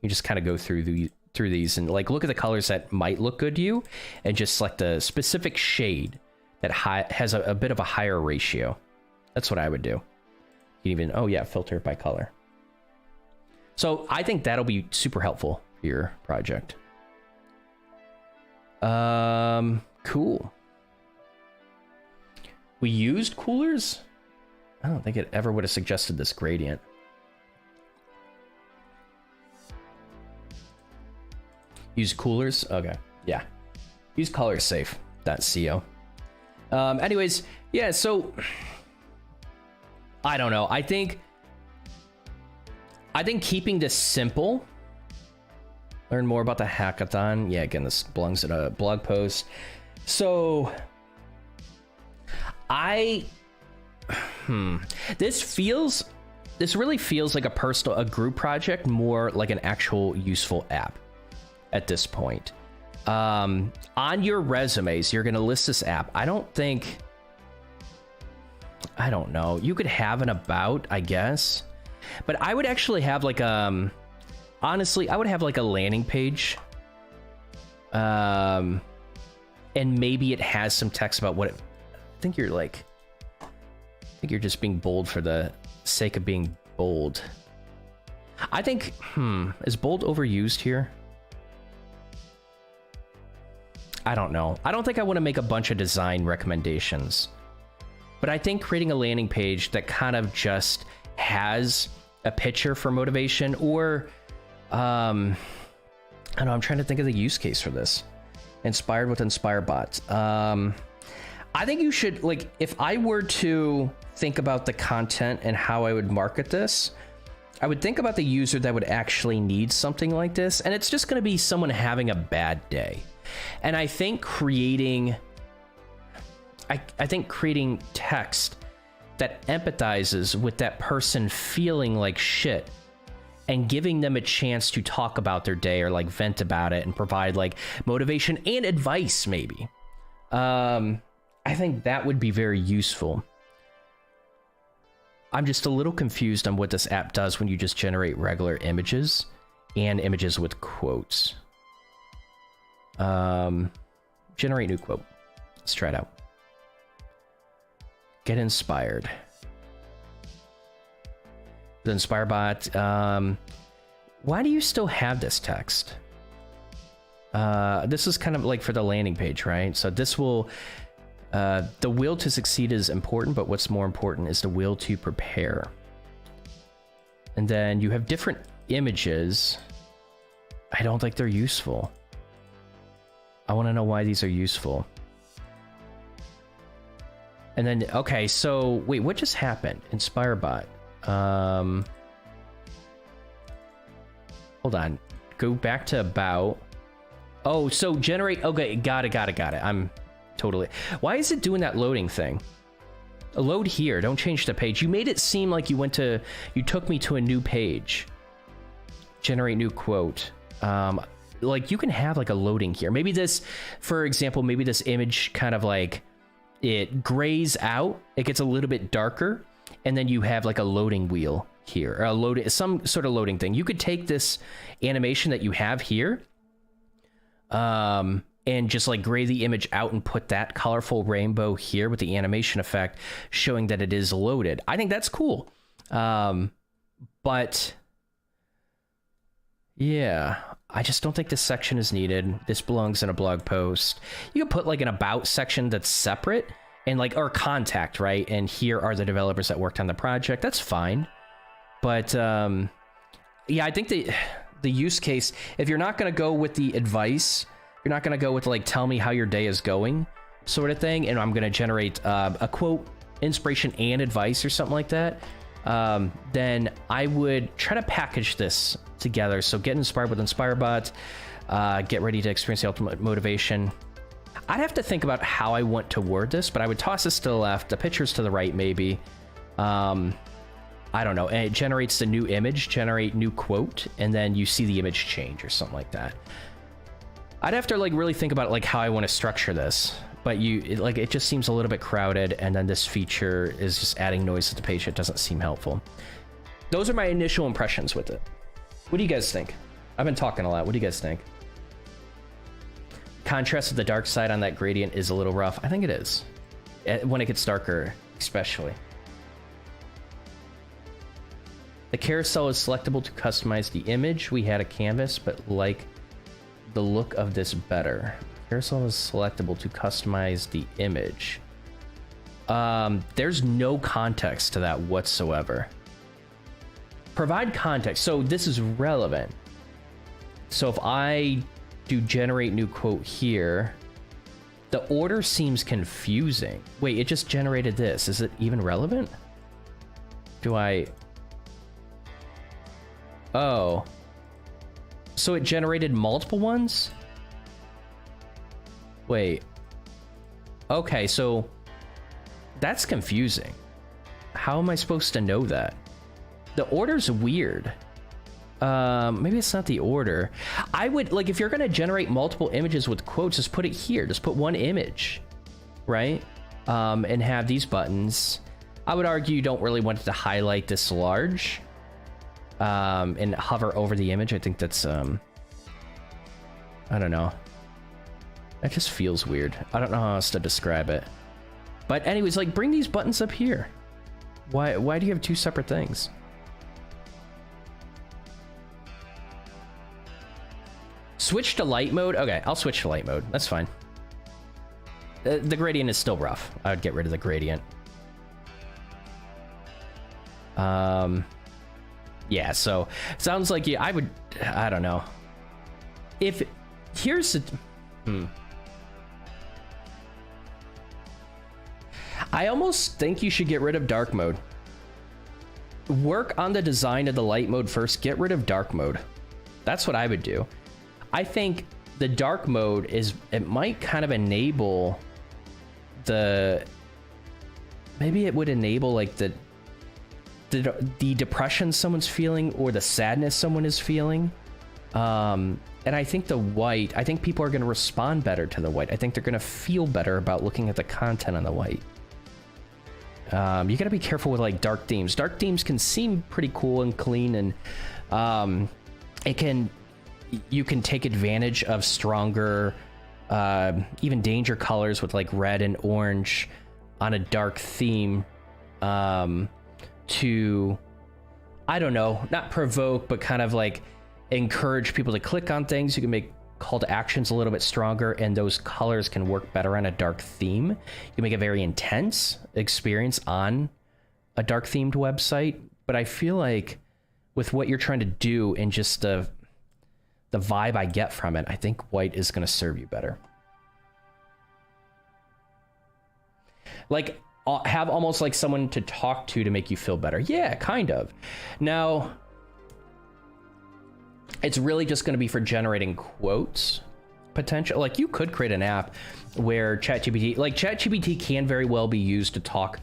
you just kind of go through these and like look at the colors that might look good to you and just select a specific shade that has a bit of a higher ratio. That's what I would do. You can even, oh yeah, filter by color. So I think that'll be super helpful for your project. Cool. We used coolers? I don't think it ever would have suggested this gradient. Use coolers? Okay, yeah. Use color safe. .co. Anyways, yeah, so I don't know. I think keeping this simple. Learn more about the hackathon. Yeah, again, this belongs in a blog post. So this really feels like a group project, more like an actual useful app at this point. On your resumes, you're going to list this app. I don't know. You could have an about, I guess, but I would actually have like, honestly, I would have like a landing page. And maybe it has some text about what I think you're just being bold for the sake of being bold. I think, is bold overused here? I don't know. I don't think I want to make a bunch of design recommendations, but I think creating a landing page that kind of just has a picture for motivation, or I don't know, I'm trying to think of the use case for this. Inspired with InspireBot. I think you should, like, if I were to think about the content and how I would market this, I would think about the user that would actually need something like this, and it's just going to be someone having a bad day. And I think creating text that empathizes with that person feeling like shit and giving them a chance to talk about their day or like vent about it and provide like motivation and advice, maybe. I think that would be very useful. I'm just a little confused on what this app does when you just generate regular images and images with quotes. Generate new quote. Let's try it out. Get inspired. The InspireBot. Why do you still have this text? This is kind of like for the landing page, right? So this will... the will to succeed is important, but what's more important is the will to prepare. And then you have different images. I don't think they're useful. I want to know why these are useful. And then, okay, so wait, what just happened? InspireBot. Hold on. Go back to about. Oh, so generate. Okay, got it. I'm totally. Why is it doing that loading thing? Load here. Don't change the page. You made it seem like you took me to a new page. Generate new quote. Like you can have like a loading here. Maybe this, for example, maybe this image kind of like it grays out. It gets a little bit darker, and then you have like a loading wheel here, or some sort of loading thing. You could take this animation that you have here, and just like gray the image out and put that colorful rainbow here with the animation effect showing that it is loaded. I think that's cool. But yeah, I just don't think this section is needed. This belongs in a blog post. You can put like an about section that's separate and like, or contact, right? And here are the developers that worked on the project. That's fine. But yeah, I think the use case, if you're not going to go with the advice, you're not going to go with like, tell me how your day is going sort of thing, and I'm going to generate a quote, inspiration and advice or something like that, then I would try to package this together. So get inspired with InspireBot, get ready to experience the ultimate motivation. I'd have to think about how I want to word this, but I would toss this to the left, the pictures to the right, maybe. I don't know. And it generates the new image, generate new quote, and then you see the image change or something like that. I'd have to like really think about like how I want to structure this, but it just seems a little bit crowded, and then this feature is just adding noise to the page. It doesn't seem helpful. Those are my initial impressions with it. What do you guys think? I've been talking a lot. What do you guys think? Contrast with the dark side on that gradient is a little rough. I think it is. When it gets darker, especially. The carousel is selectable to customize the image. We had a canvas, but like the look of this better. Carousel is selectable to customize the image. There's no context to that whatsoever. Provide context. So this is relevant. So if I do generate new quote here, the order seems confusing. Wait, it just generated this. Is it even relevant? Do I... Oh. So it generated multiple ones? Wait. Okay, so that's confusing. How am I supposed to know that? The order's weird. Maybe it's not the order. I would, like, if you're gonna generate multiple images with quotes, just put it here. Just put one image, right? And have these buttons. I would argue you don't really want it to highlight this large. And hover over the image. I think that's, I don't know. That just feels weird. I don't know how else to describe it. But anyways, like, bring these buttons up here. Why do you have two separate things? Switch to light mode? Okay, I'll switch to light mode. That's fine. The gradient is still rough. I would get rid of the gradient. Yeah, so sounds like I don't know. If here's I almost think you should get rid of dark mode. Work on the design of the light mode first. Get rid of dark mode. That's what I would do. I think the dark mode it might kind of enable maybe it would enable like the depression someone's feeling or the sadness someone is feeling. And I think I think people are going to respond better to the white. I think they're going to feel better about looking at the content on the white. You gotta be careful with like dark themes. Dark themes can seem pretty cool and clean, and you can take advantage of stronger, even danger colors with like red and orange on a dark theme to, I don't know, not provoke, but kind of like encourage people to click on things. You can make call to actions a little bit stronger, and those colors can work better on a dark theme. You can make a very intense experience on a dark themed website, but I feel like with what you're trying to do and just the vibe I get from it, I think white is going to serve you better. Like, have almost like someone to talk to make you feel better. Yeah, kind of. Now, it's really just going to be for generating quotes potential. Like, you could create an app where ChatGPT can very well be used to talk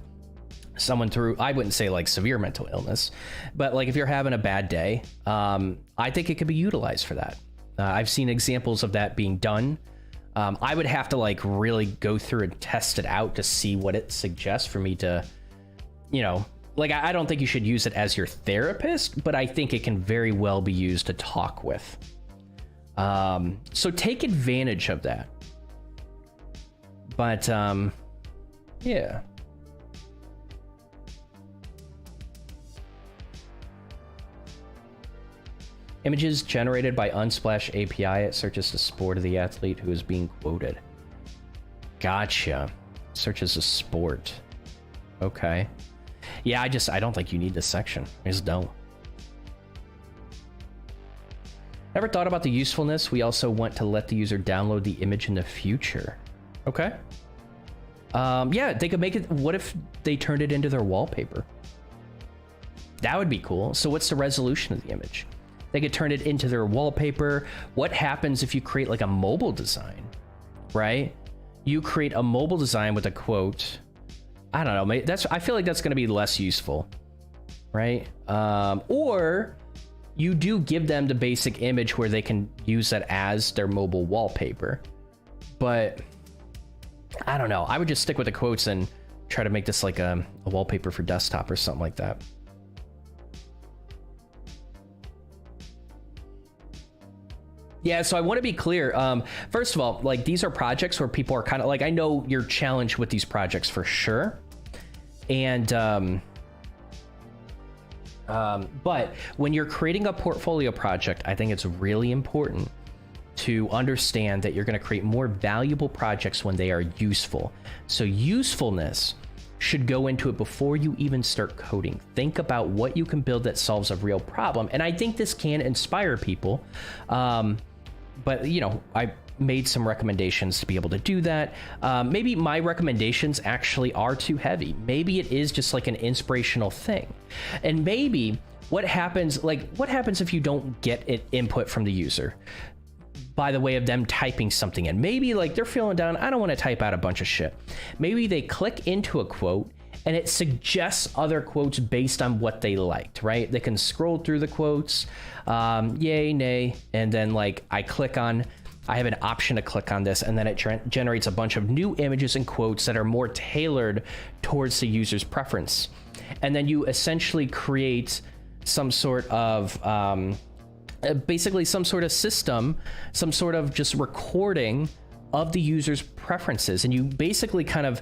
someone through, I wouldn't say like severe mental illness, but like if you're having a bad day, I think it could be utilized for that. I've seen examples of that being done. I would have to like really go through and test it out to see what it suggests for me to, you know, like, I don't think you should use it as your therapist, but I think it can very well be used to talk with. So take advantage of that. But, yeah. Images generated by Unsplash API. It searches the sport of the athlete who is being quoted. Gotcha. Searches the sport. Okay. Yeah, I don't think you need this section. I just don't. Never thought about the usefulness. We also want to let the user download the image in the future. Okay. Yeah, they could make it. What if they turned it into their wallpaper? That would be cool. So what's the resolution of the image? They could turn it into their wallpaper. What happens if you create like a mobile design, right? You create a mobile design with a quote. I don't know. I feel like that's going to be less useful, right? Or you do give them the basic image where they can use that as their mobile wallpaper. But I don't know. I would just stick with the quotes and try to make this like a wallpaper for desktop or something like that. Yeah, so I want to be clear. First of all, like, these are projects where people are kind of like, I know you're challenged with these projects for sure. And, but when you're creating a portfolio project, I think it's really important to understand that you're going to create more valuable projects when they are useful. So usefulness should go into it before you even start coding. Think about what you can build that solves a real problem. And I think this can inspire people. But, you know, I made some recommendations to be able to do that. Maybe my recommendations actually are too heavy. Maybe it is just like an inspirational thing. And maybe what happens if you don't get an input from the user by the way of them typing something in? Maybe like they're feeling down. I don't want to type out a bunch of shit. Maybe they click into a quote and it suggests other quotes based on what they liked, right? They can scroll through the quotes, yay, nay, and then like I have an option to click on this, and then it generates a bunch of new images and quotes that are more tailored towards the user's preference. And then you essentially create some sort of, basically some sort of system, some sort of just recording of the user's preferences. And you basically kind of,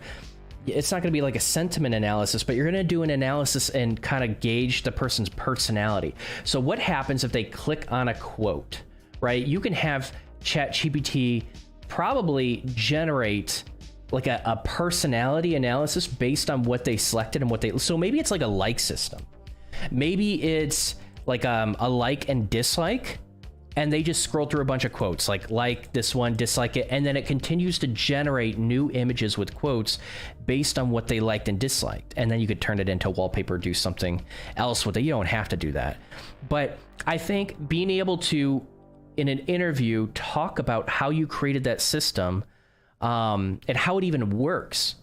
it's not going to be like a sentiment analysis, but you're going to do an analysis and kind of gauge the person's personality. So what happens if they click on a quote, right? You can have ChatGPT probably generate like a personality analysis based on what they selected and what they, so maybe it's like a like system. Maybe it's like a like and dislike, and they just scroll through a bunch of quotes, like this one, dislike it, and then it continues to generate new images with quotes based on what they liked and disliked. And then you could turn it into wallpaper, do something else with it. You don't have to do that. But I think being able to, in an interview, talk about how you created that system and how it even works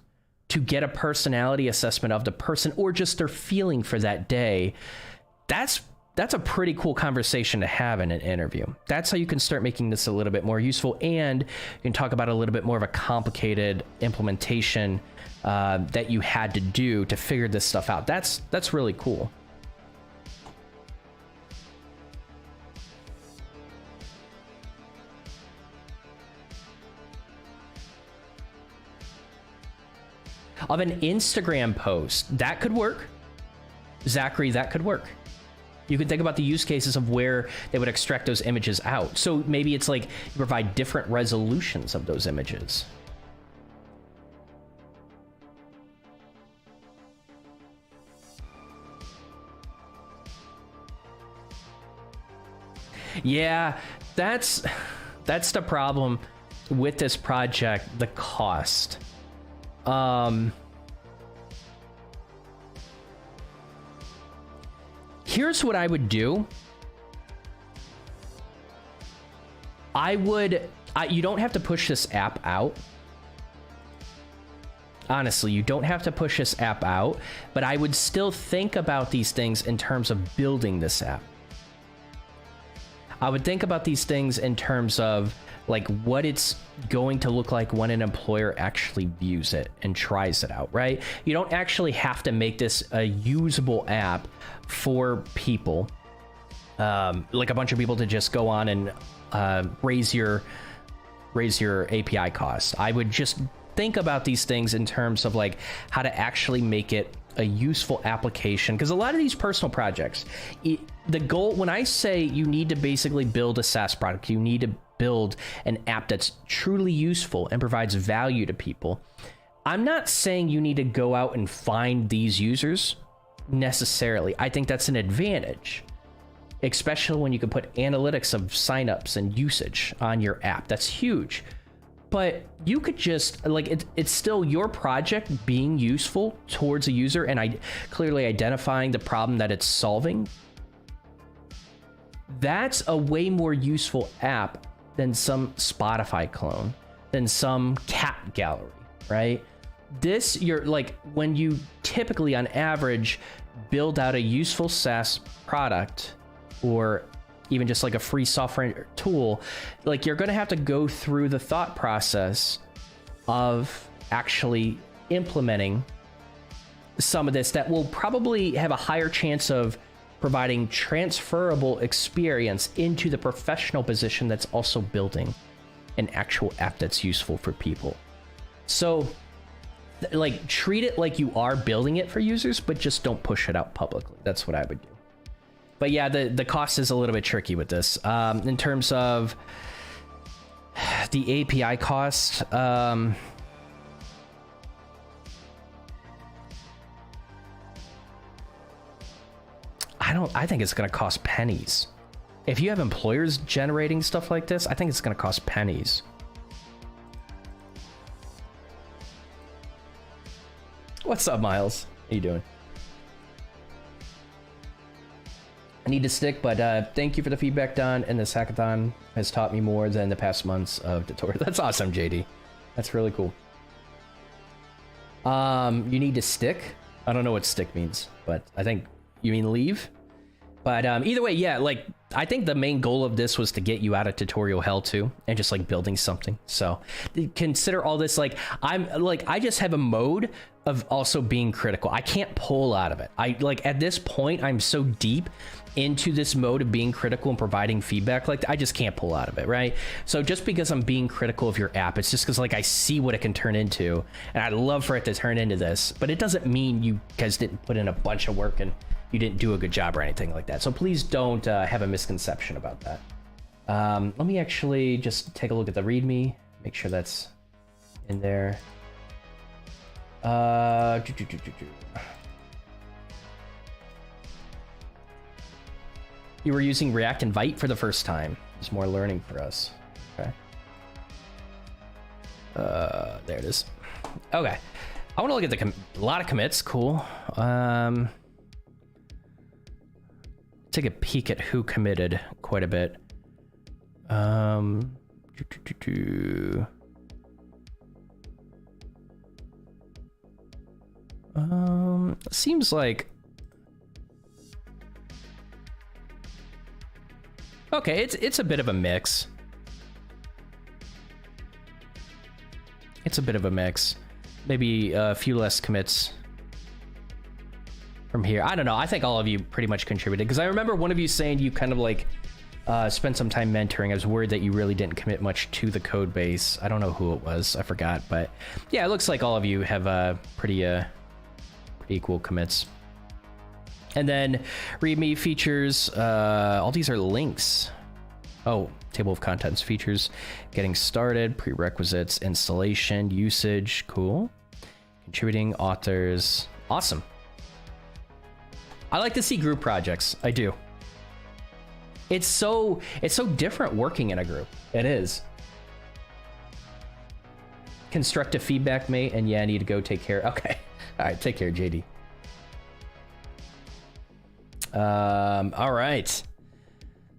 to get a personality assessment of the person or just their feeling for that day, that's that's a pretty cool conversation to have in an interview. That's how you can start making this a little bit more useful, and you can talk about a little bit more of a complicated implementation that you had to do to figure this stuff out. That's really cool. Of an Instagram post, that could work. Zachary, that could work. You can think about the use cases of where they would extract those images out. So maybe it's like you provide different resolutions of those images. Yeah, that's the problem with this project, the cost. Here's what I would do. You don't have to push this app out. Honestly, you don't have to push this app out, but I would still think about these things in terms of building this app. I would think about these things in terms of like what it's going to look like when an employer actually views it and tries it out, right? You don't actually have to make this a usable app for people, like a bunch of people to just go on and raise your API cost. I would just think about these things in terms of like how to actually make it a useful application, because a lot of these personal projects, the goal, when I say you need to basically build a SaaS product, you need to build an app that's truly useful and provides value to people. I'm not saying you need to go out and find these users necessarily. I think that's an advantage, especially when you can put analytics of signups and usage on your app. That's huge. But you could just like it's still your project being useful towards a user and clearly identifying the problem that it's solving. That's a way more useful app than some Spotify clone, than some cat gallery, right? This, you're like, when you typically on average build out a useful SaaS product, or even just like a free software tool, like you're going to have to go through the thought process of actually implementing some of this that will probably have a higher chance of providing transferable experience into the professional position that's also building an actual app that's useful for people. So like treat it like you are building it for users, but just don't push it out publicly. That's what I would do. But yeah, the cost is a little bit tricky with this. In terms of the API cost, I think it's going to cost pennies. If you have employers generating stuff like this, I think it's going to cost pennies. What's up, Miles? How you doing? I need to stick, but thank you for the feedback, Don, and this hackathon has taught me more than the past months of tutorials. That's awesome, JD. That's really cool. You need to stick? I don't know what stick means, but I think you mean leave? But either way, yeah, like I think the main goal of this was to get you out of tutorial hell too, and just like building something. So consider all this like I just have a mode of also being critical. I can't pull out of it. I like at this point I'm so deep into this mode of being critical and providing feedback, like I just can't pull out of it, right? So just because I'm being critical of your app, it's just because like I see what it can turn into, and I'd love for it to turn into this, but it doesn't mean you guys didn't put in a bunch of work and you didn't do a good job or anything like that. So please don't have a misconception about that. Let me actually just take a look at the README, make sure that's in there. You were using React Invite for the first time. There's more learning for us. Okay. There it is. Okay. I want to look at a lot of commits. Cool. Take a peek at who committed quite a bit. Seems like Okay, it's a bit of a mix. It's a bit of a mix. Maybe a few less commits from here. I don't know. I think all of you pretty much contributed, because I remember one of you saying you kind of like spent some time mentoring. I was worried that you really didn't commit much to the code base. I don't know who it was. I forgot. But yeah, it looks like all of you have pretty equal commits. And then README features, all these are links. Oh, table of contents features, getting started, prerequisites, installation, usage, cool. Contributing, authors, awesome. I like to see group projects, I do. It's so different working in a group, it is. Constructive feedback, mate, and yeah, I need to go take care, okay. All right, take care, JD. All right.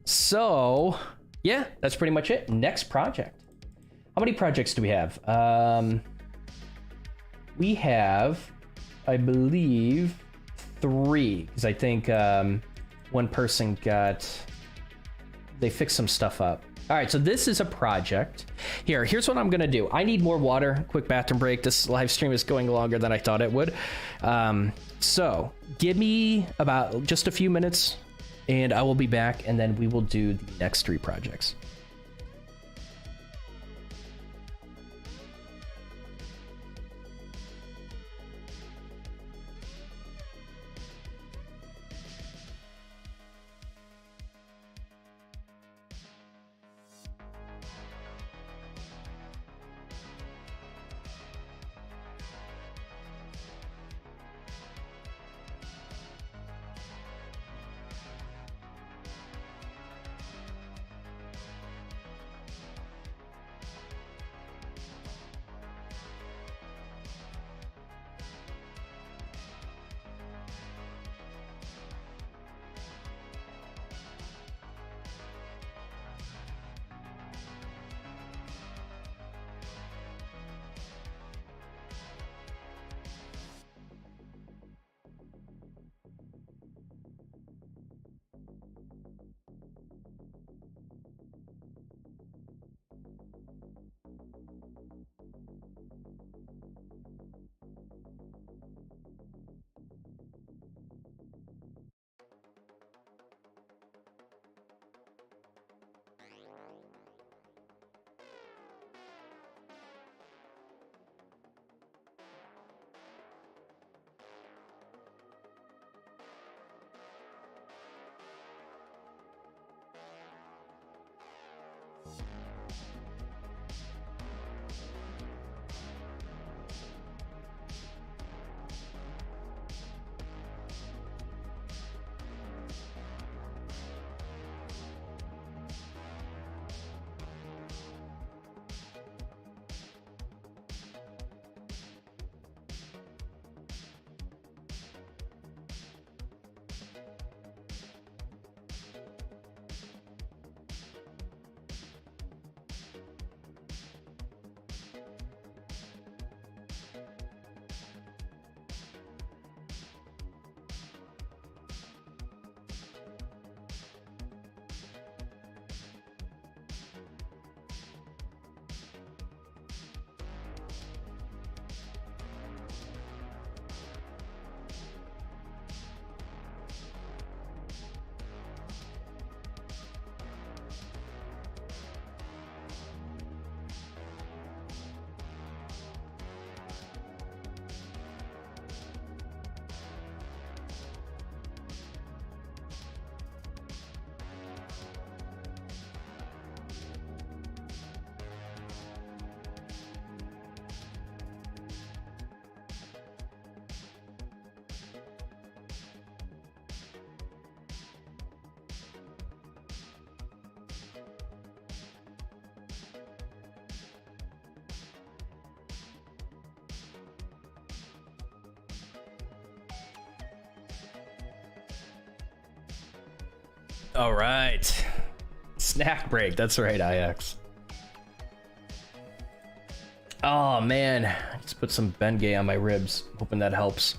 So, yeah, that's pretty much it. Next project. How many projects do we have? We have, I believe, 3. Because I think one person they fixed some stuff up. All right, so this is a project. Here's what I'm gonna do. I need more water. Quick bathroom break. This live stream is going longer than I thought it would. So give me about just a few minutes and I will be back, and then we will do the next 3 projects. All right. Snack break. That's right, IX. Oh, man. I just put some Bengay on my ribs. Hoping that helps.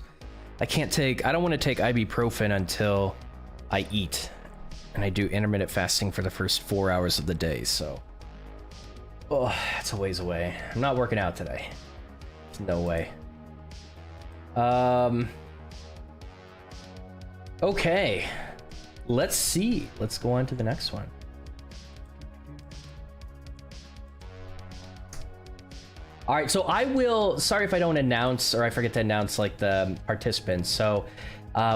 I don't want to take ibuprofen until I eat. And I do intermittent fasting for the first 4 hours of the day, so... Oh, that's a ways away. I'm not working out today. There's no way. Okay. Let's see. Let's go on to the next one. All right, so I will, sorry if I don't announce or I forget to announce like the participants. So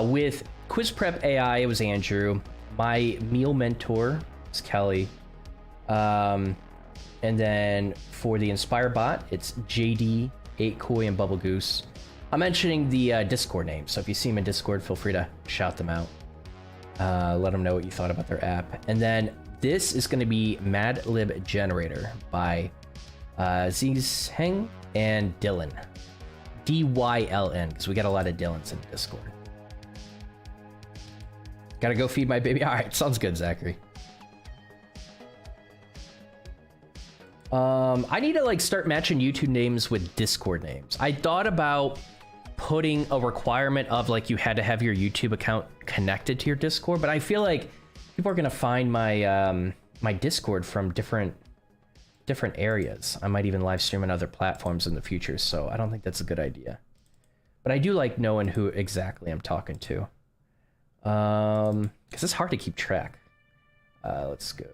with Quiz Prep AI, it was Andrew. My meal mentor is Kelly. And then for the InspireBot, it's JD, 8Koi, and Bubble Goose. I'm mentioning the Discord name, so if you see them in Discord, feel free to shout them out. Let them know what you thought about their app. And then this is going to be Mad Lib Generator by Aziz Heng and Dylan. DYLN, because we got a lot of Dylans in Discord. Gotta go feed my baby. All right, sounds good, Zachary. I need to like start matching YouTube names with Discord names. I thought about putting a requirement of like you had to have your YouTube account connected to your Discord, but I feel like people are gonna find my my Discord from different areas. I might even live stream on other platforms in the future, so I don't think that's a good idea. But I do like knowing who exactly I'm talking to, because it's hard to keep track. Let's go.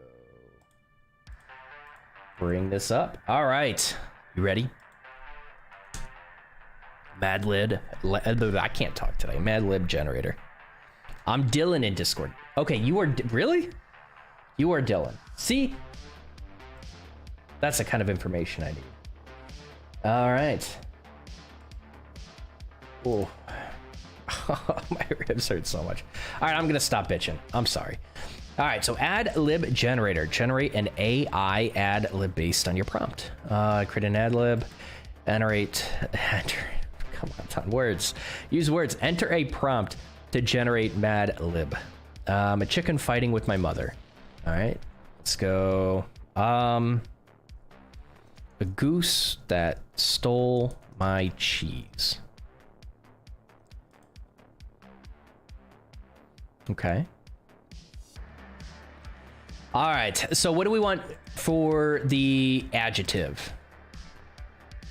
Bring this up. All right, you ready? Mad Lib. I can't talk today. Mad Lib Generator. I'm Dylan in Discord. Okay, you are really? You are Dylan. See? That's the kind of information I need. All right. Oh, my ribs hurt so much. All right, I'm gonna stop bitching. I'm sorry. All right, so Ad Lib Generator. Generate an AI ad lib based on your prompt. Create an ad lib. Enter. Come on, Ton. Words. Use words. Enter a prompt to generate Mad Lib. A chicken fighting with my mother. All right, let's go. A goose that stole my cheese. Okay. All right, so what do we want for the adjective?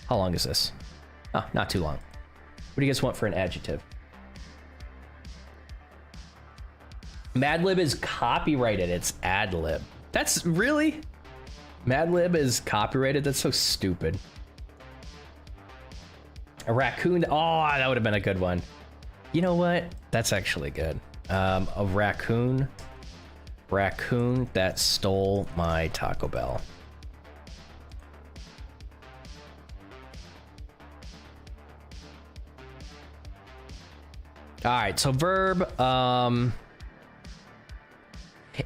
How long is this? Oh, not too long. What do you guys want for an adjective? Mad Lib is copyrighted. It's ad lib. That's really? Mad Lib is copyrighted? That's so stupid. A raccoon. Oh, that would have been a good one. You know what? That's actually good. A raccoon. Raccoon that stole my Taco Bell. All right, so verb.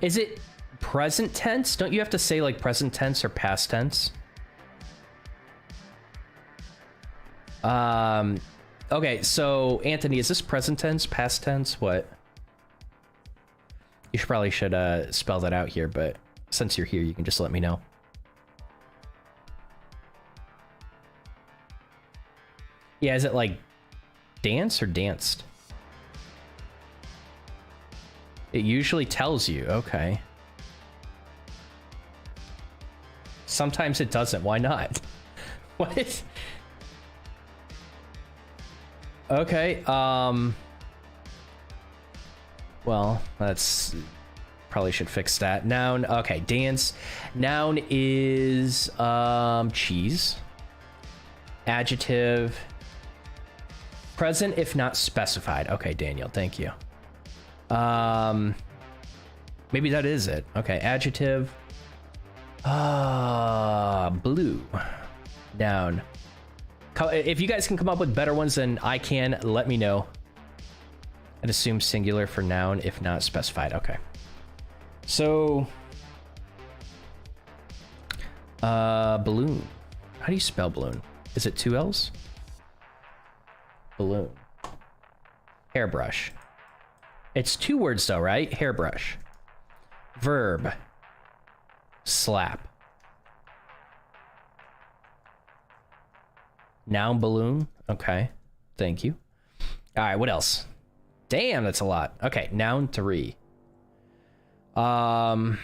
Is it present tense? Don't you have to say like present tense or past tense? Okay, so Anthony, is this present tense, past tense? What? You should spell that out here, but since you're here, you can just let me know. Yeah, is it like dance or danced? It usually tells you. Okay. Sometimes it doesn't. Why not? What? Okay. Well, that's probably should fix that. Noun. Okay, dance. Noun is cheese. Adjective. Present if not specified. Okay, Daniel, thank you. Maybe that is it. Okay, adjective. Blue. Noun. If you guys can come up with better ones than I can, let me know. I'd assume singular for noun if not specified. Okay. So, balloon. How do you spell balloon? Is it 2 L's? Balloon. Hairbrush. It's 2 words though, right? Hairbrush. Verb. Slap. Noun balloon. Okay. Thank you. All right, what else? Damn, that's a lot. Okay, noun 3. I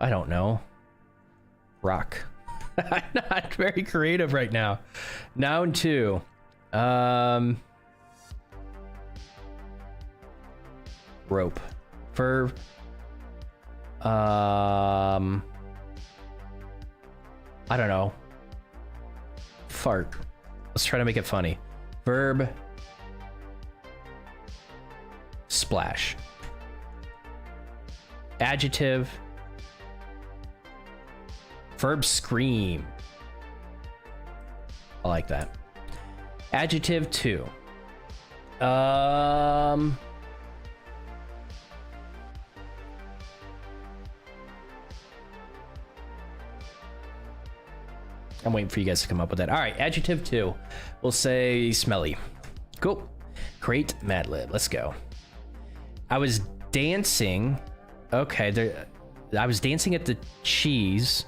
don't know. Rock. I'm not very creative right now. Noun 2. Rope. Verb. I don't know. Fart. Let's try to make it funny. Verb. Splash. Adjective. Verb scream. I like that. Adjective 2. I'm waiting for you guys to come up with that. All right, adjective 2. We'll say smelly. Cool. Great Mad Lib. Let's go. I was dancing. Okay, I was dancing at the cheese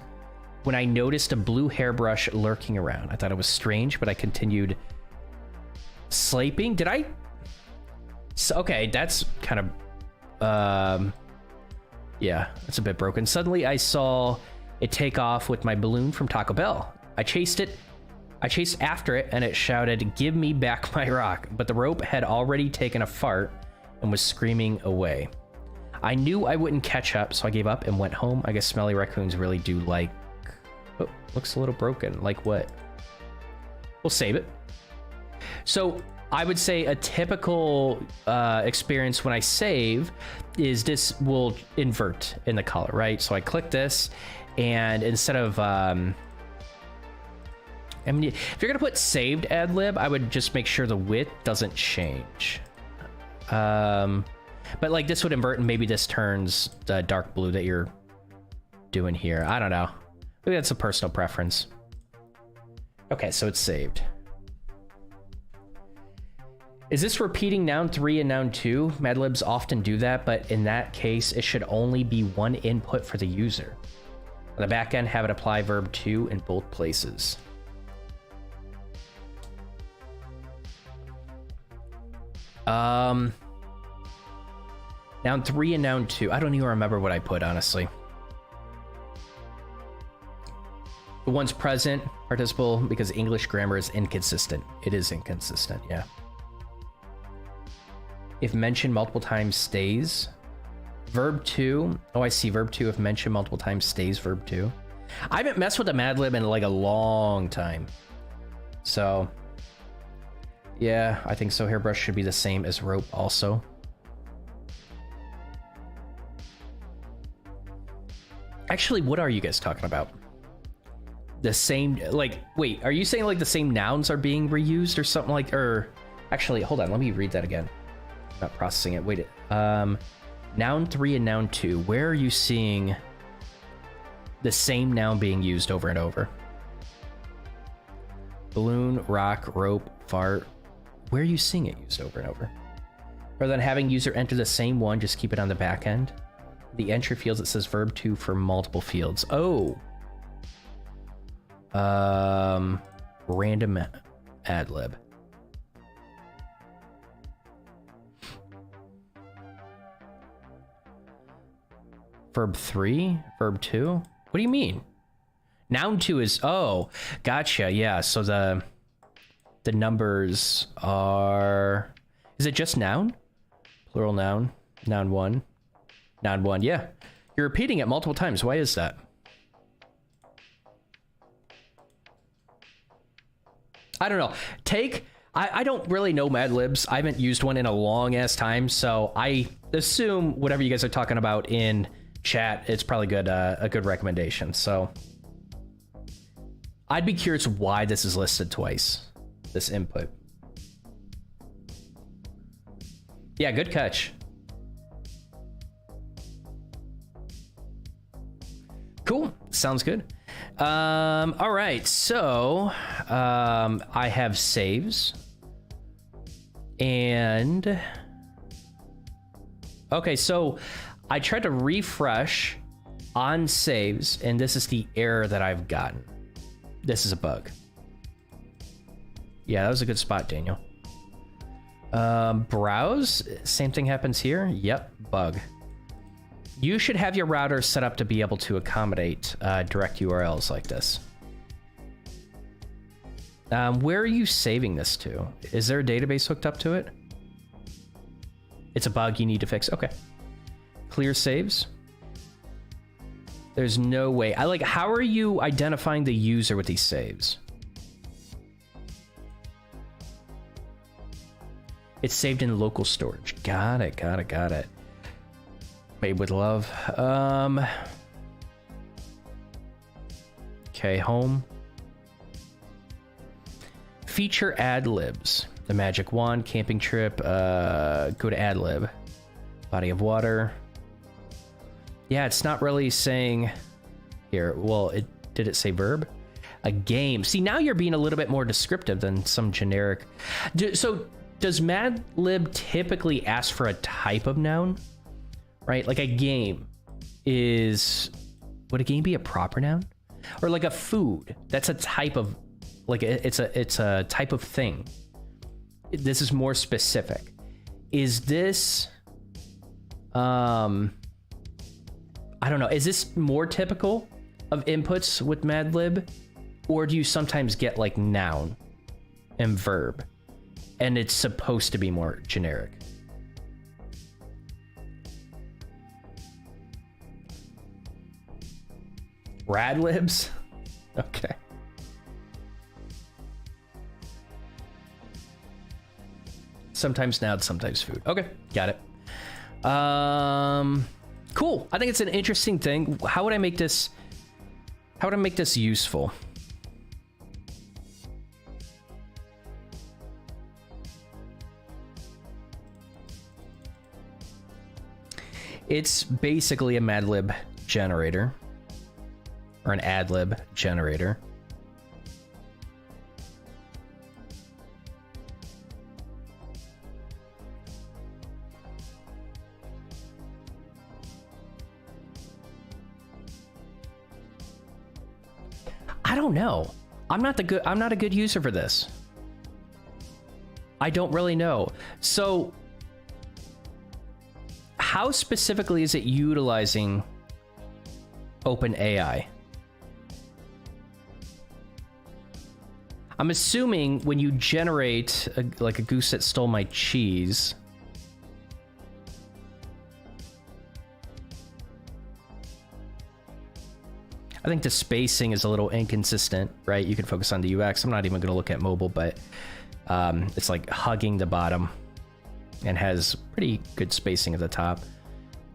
when I noticed a blue hairbrush lurking around. I thought it was strange, but I continued slaping. Did I? So, okay, that's kind of... yeah, that's a bit broken. Suddenly, I saw it take off with my balloon from Taco Bell. I chased after it, and it shouted, "Give me back my rock." But the rope had already taken a fart and was screaming away. I knew I wouldn't catch up, so I gave up and went home. I guess smelly raccoons really do like... Oh, looks a little broken. Like what? We'll save it. So I would say a typical experience when I save is this will invert in the color, right? So I click this, and instead of... I mean, if you're gonna put saved ad lib, I would just make sure the width doesn't change. But like this would invert, and maybe this turns the dark blue that you're doing here. I don't know. Maybe that's a personal preference. Okay, so it's saved. Is this repeating noun 3 and noun 2? Mad Libs often do that, but in that case, it should only be one input for the user. On the back end, have it apply verb 2 in both places. Noun 3 and noun 2. I don't even remember what I put, honestly. The one's present participle because English grammar is inconsistent. It is inconsistent, yeah. If mentioned multiple times, stays. Verb 2. Oh, I see. Verb 2, if mentioned multiple times, stays verb 2. I haven't messed with a Mad Lib in like a long time. So... yeah, I think so. Hairbrush should be the same as rope also. Actually, what are you guys talking about? The same, like, wait, are you saying like the same nouns are being reused or something like, or actually, hold on, let me read that again. I'm not processing it. Wait, noun 3 and noun 2, where are you seeing the same noun being used over and over? Balloon, rock, rope, fart. Where are you seeing it used over and over? Rather than having user enter the same one, just keep it on the back end. The entry fields, it says verb 2 for multiple fields. Oh. Random ad lib. Verb 3? Verb 2? What do you mean? Noun 2 is... oh, gotcha. Yeah, so the numbers are... is it just noun? Plural noun. Noun 1. Noun 1. Yeah. You're repeating it multiple times. Why is that? I don't know. I don't really know Mad Libs. I haven't used one in a long ass time, so I assume whatever you guys are talking about in chat, it's probably good, a good recommendation. So I'd be curious why this is listed twice, this input. Yeah, good catch. Cool. Sounds good. All right, so I have saves, and okay, so I tried to refresh on saves, and this is the error that I've gotten. This is a bug. Yeah, that was a good spot, Daniel. Browse, same thing happens here. Yep, bug. You should have your router set up to be able to accommodate direct URLs like this. Where are you saving this to? Is there a database hooked up to it? It's a bug you need to fix. Okay. Clear saves. There's no way. How are you identifying the user with these saves? It's saved in local storage. Got it, got it, got it. Made with love. Okay, home. Feature ad libs. The magic wand, camping trip, go to ad lib. Body of water. Yeah, it's not really saying here. Well, did it say verb? A game. See, now you're being a little bit more descriptive than some generic. So does Mad Lib typically ask for a type of noun? Right? Like a game is, would a game be a proper noun? Or like a food, that's a type of, like it's a type of thing. This is more specific. Is this, I don't know, is this more typical of inputs with Mad Lib? Or do you sometimes get like noun and verb? And it's supposed to be more generic? Rad libs? Okay. Sometimes noun, sometimes food. Okay, got it. Cool. I think it's an interesting thing. How would I make this useful? It's basically a Mad Lib generator. Or an ad lib generator. I don't know. I'm not a good user for this. I don't really know. So how specifically is it utilizing OpenAI? I'm assuming when you generate like a goose that stole my cheese, I think the spacing is a little inconsistent, right? You can focus on the UX. I'm not even going to look at mobile, but it's like hugging the bottom and has pretty good spacing at the top.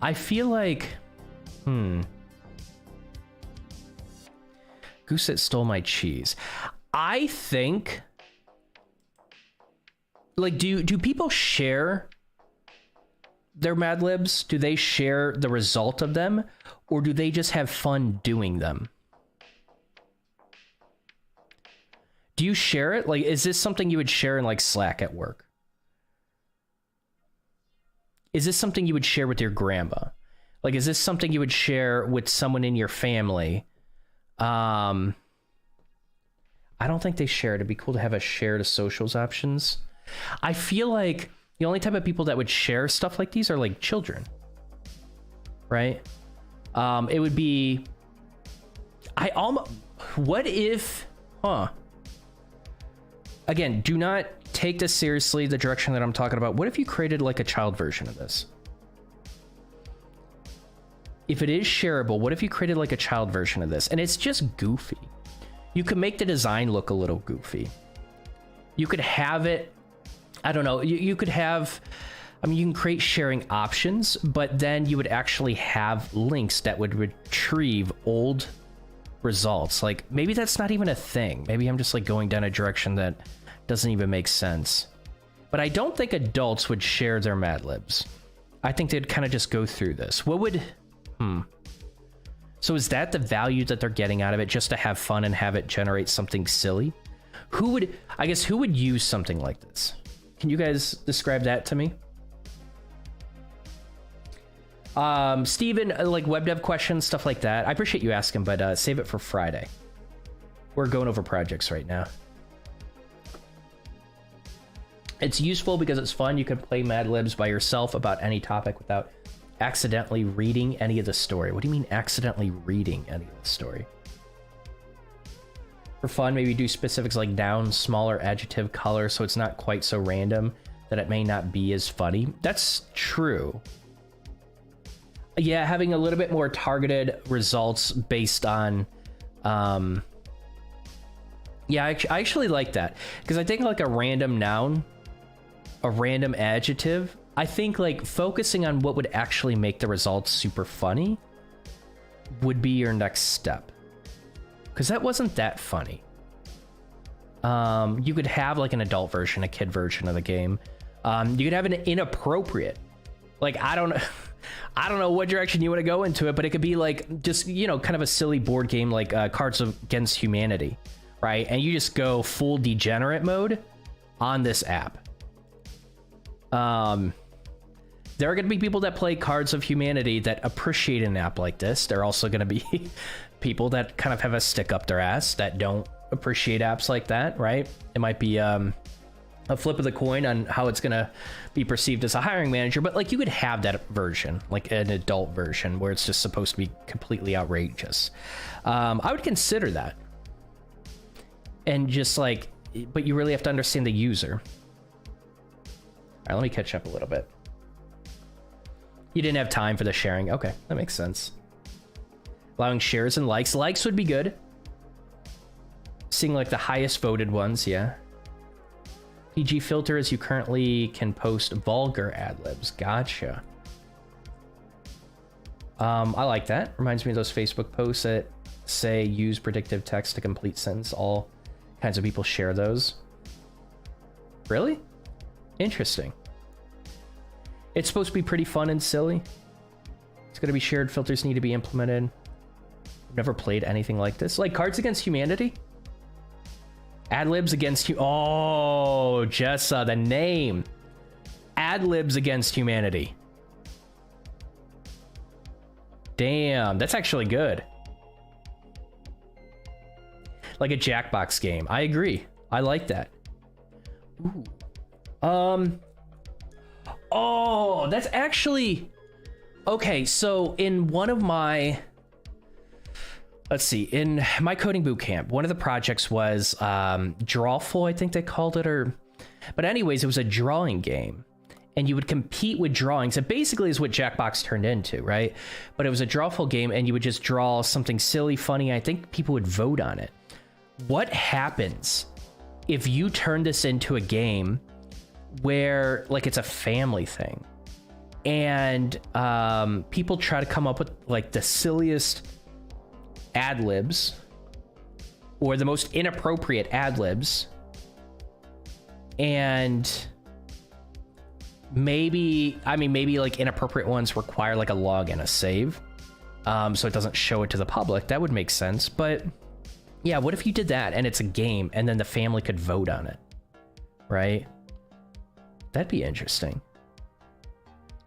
I feel like, goose that stole my cheese. I think, like, do people share their Mad Libs? Do they share the result of them? Or do they just have fun doing them? Do you share it? Like, is this something you would share in, like, Slack at work? Is this something you would share with your grandma? Like, is this something you would share with someone in your family? I don't think they share it. It'd be cool to have a share to socials options. I feel like the only type of people that would share stuff like these are like children, right? It would be, what if, again, do not take this seriously, the direction that I'm talking about. What if you created like a child version of this? If it is shareable, what if you created like a child version of this? And it's just goofy. You could make the design look a little goofy. You could have it, I don't know, you could have, I mean, you can create sharing options, but then you would actually have links that would retrieve old results. Like, maybe that's not even a thing. Maybe I'm just like going down a direction that doesn't even make sense. But I don't think adults would share their Mad Libs. I think they'd kind of just go through this. What would, So is that the value that they're getting out of it, just to have fun and have it generate something silly? Who would use something like this? Can you guys describe that to me? Steven, like web dev questions, stuff like that. I appreciate you asking, but save it for Friday. We're going over projects right now. It's useful because it's fun. You can play Mad Libs by yourself about any topic without accidentally reading any of the story. What do you mean accidentally reading any of the story? For fun, maybe do specifics like noun, smaller adjective, color, so it's not quite so random that it may not be as funny. That's true. Yeah, having a little bit more targeted results based on... yeah, I actually like that. Because I think like a random noun, a random adjective, I think like focusing on what would actually make the results super funny would be your next step. Because that wasn't that funny. You could have like an adult version, a kid version of the game. You could have an inappropriate, like, I don't know what direction you want to go into it, but it could be like just, you know, kind of a silly board game like Cards Against Humanity, right? And you just go full degenerate mode on this app. There are going to be people that play Cards of Humanity that appreciate an app like this. There are also going to be people that kind of have a stick up their ass that don't appreciate apps like that, right? It might be a flip of the coin on how it's going to be perceived as a hiring manager, but like you could have that version, like an adult version where it's just supposed to be completely outrageous. I would consider that. And just like, but you really have to understand the user. All right, let me catch up a little bit. You didn't have time for the sharing. Okay, that makes sense. Allowing shares and likes. Likes would be good. Seeing like the highest voted ones, yeah. PG filter is you currently can post vulgar ad libs. Gotcha. I like that. Reminds me of those Facebook posts that say use predictive text to complete sentence. All kinds of people share those. Really? Interesting. It's supposed to be pretty fun and silly. It's going to be shared. Filters need to be implemented. I've never played anything like this. Like Cards Against Humanity? Ad libs against you. Oh, Jessa, the name. Ad libs against humanity. Damn, that's actually good. Like a Jackbox game. I agree. I like that. Ooh. Oh, that's actually... Okay, so in one of my... Let's see, in my coding boot camp, one of the projects was Drawful, I think they called it, or... But anyways, it was a drawing game. And you would compete with drawings. It basically is what Jackbox turned into, right? But it was a Drawful game, and you would just draw something silly, funny. I think people would vote on it. What happens if you turn this into a game where, like, it's a family thing? And people try to come up with, like, the silliest ad libs or the most inappropriate ad libs, and maybe like inappropriate ones require like a log and a save, so it doesn't show it to the public. That would make sense. But yeah, what if you did that and it's a game and then the family could vote on it, right? That'd be interesting.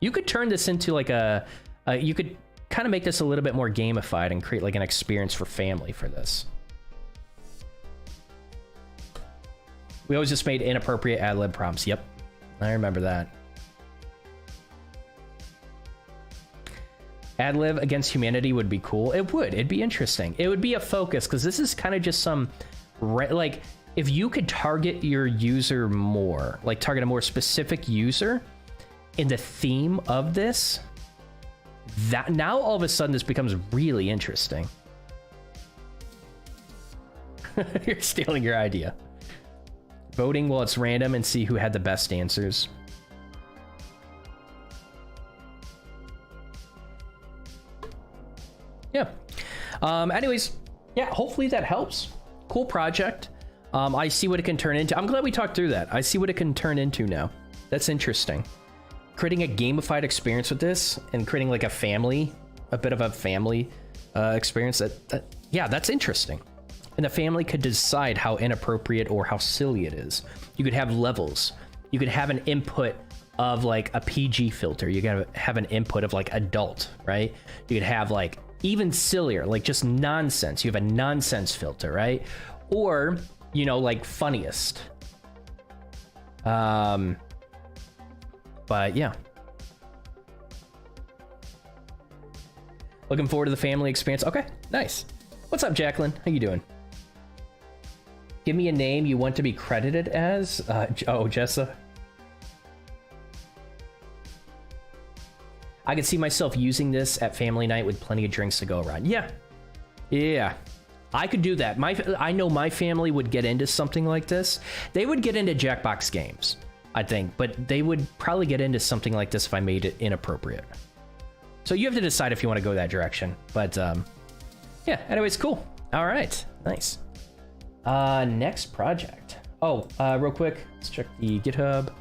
You could turn this into like you could kind of make this a little bit more gamified and create like an experience for family for this. We always just made inappropriate ad lib prompts. Yep, I remember that. Ad lib against humanity would be cool. It would. It'd be interesting. It would be a focus, because this is kind of just some like, if you could target your user more, like target a more specific user in the theme of this, that now all of a sudden this becomes really interesting. You're stealing your idea. Voting while it's random and see who had the best answers. Yeah. Anyways, yeah, hopefully that helps. Cool project. I see what it can turn into. I'm glad we talked through that. I see what it can turn into now. That's interesting. Creating a gamified experience with this and creating like a bit of a family experience, yeah, that's interesting. And the family could decide how inappropriate or how silly it is. You could have levels. You could have an input of like a PG filter. You could have an input of like adult, right? You could have like even sillier, like just nonsense. You have a nonsense filter, right? Or, you know, like funniest. But yeah. Looking forward to the family experience. Okay, nice. What's up, Jacqueline? How you doing? Give me a name you want to be credited as. Oh, Jessa. I could see myself using this at family night with plenty of drinks to go around. Yeah. Yeah. I could do that. I know my family would get into something like this. They would get into Jackbox games, I think, but they would probably get into something like this if I made it inappropriate. So you have to decide if you want to go that direction. But yeah, anyways, cool. All right, nice. Next project. Oh, real quick, let's check the GitHub.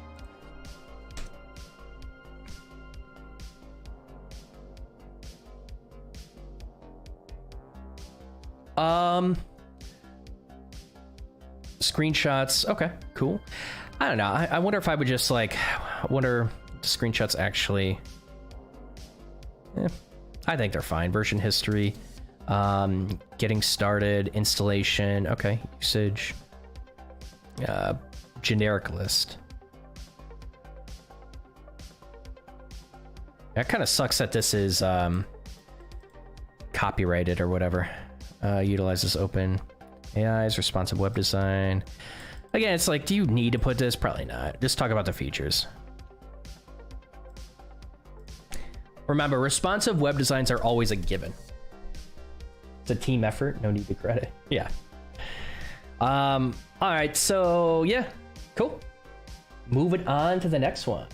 Screenshots. Okay, cool. I don't know. I wonder if I would just like, I wonder if the screenshots actually, I think they're fine. Version history, getting started, installation. Okay, usage, generic list. That kind of sucks that this is copyrighted or whatever. Utilizes OpenAI's responsive web design. Again, it's like, do you need to put this? Probably not. Just talk about the features. Remember, responsive web designs are always a given. It's a team effort. No need to credit. Yeah. All right. So yeah, cool. Moving on to the next one.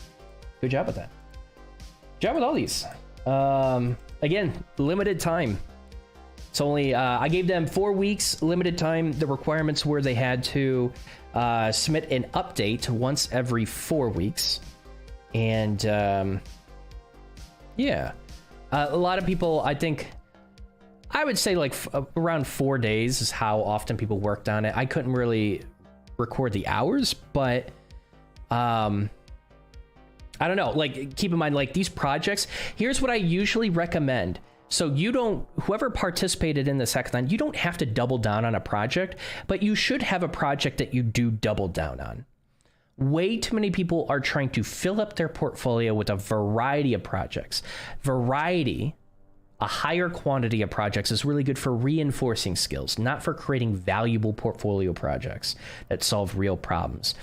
Good job with that. Good job with all these. Again, limited time. It's only, I gave them 4 weeks, limited time. The requirements were they had to submit an update once every 4 weeks. And yeah, a lot of people, I think, I would say like around 4 days is how often people worked on it. I couldn't really record the hours, but I don't know, like keep in mind, like these projects, here's what I usually recommend. So you don't, whoever participated in this hackathon, you don't have to double down on a project, but you should have a project that you do double down on. Way too many people are trying to fill up their portfolio with a variety of projects. Variety, a higher quantity of projects, is really good for reinforcing skills, not for creating valuable portfolio projects that solve real problems.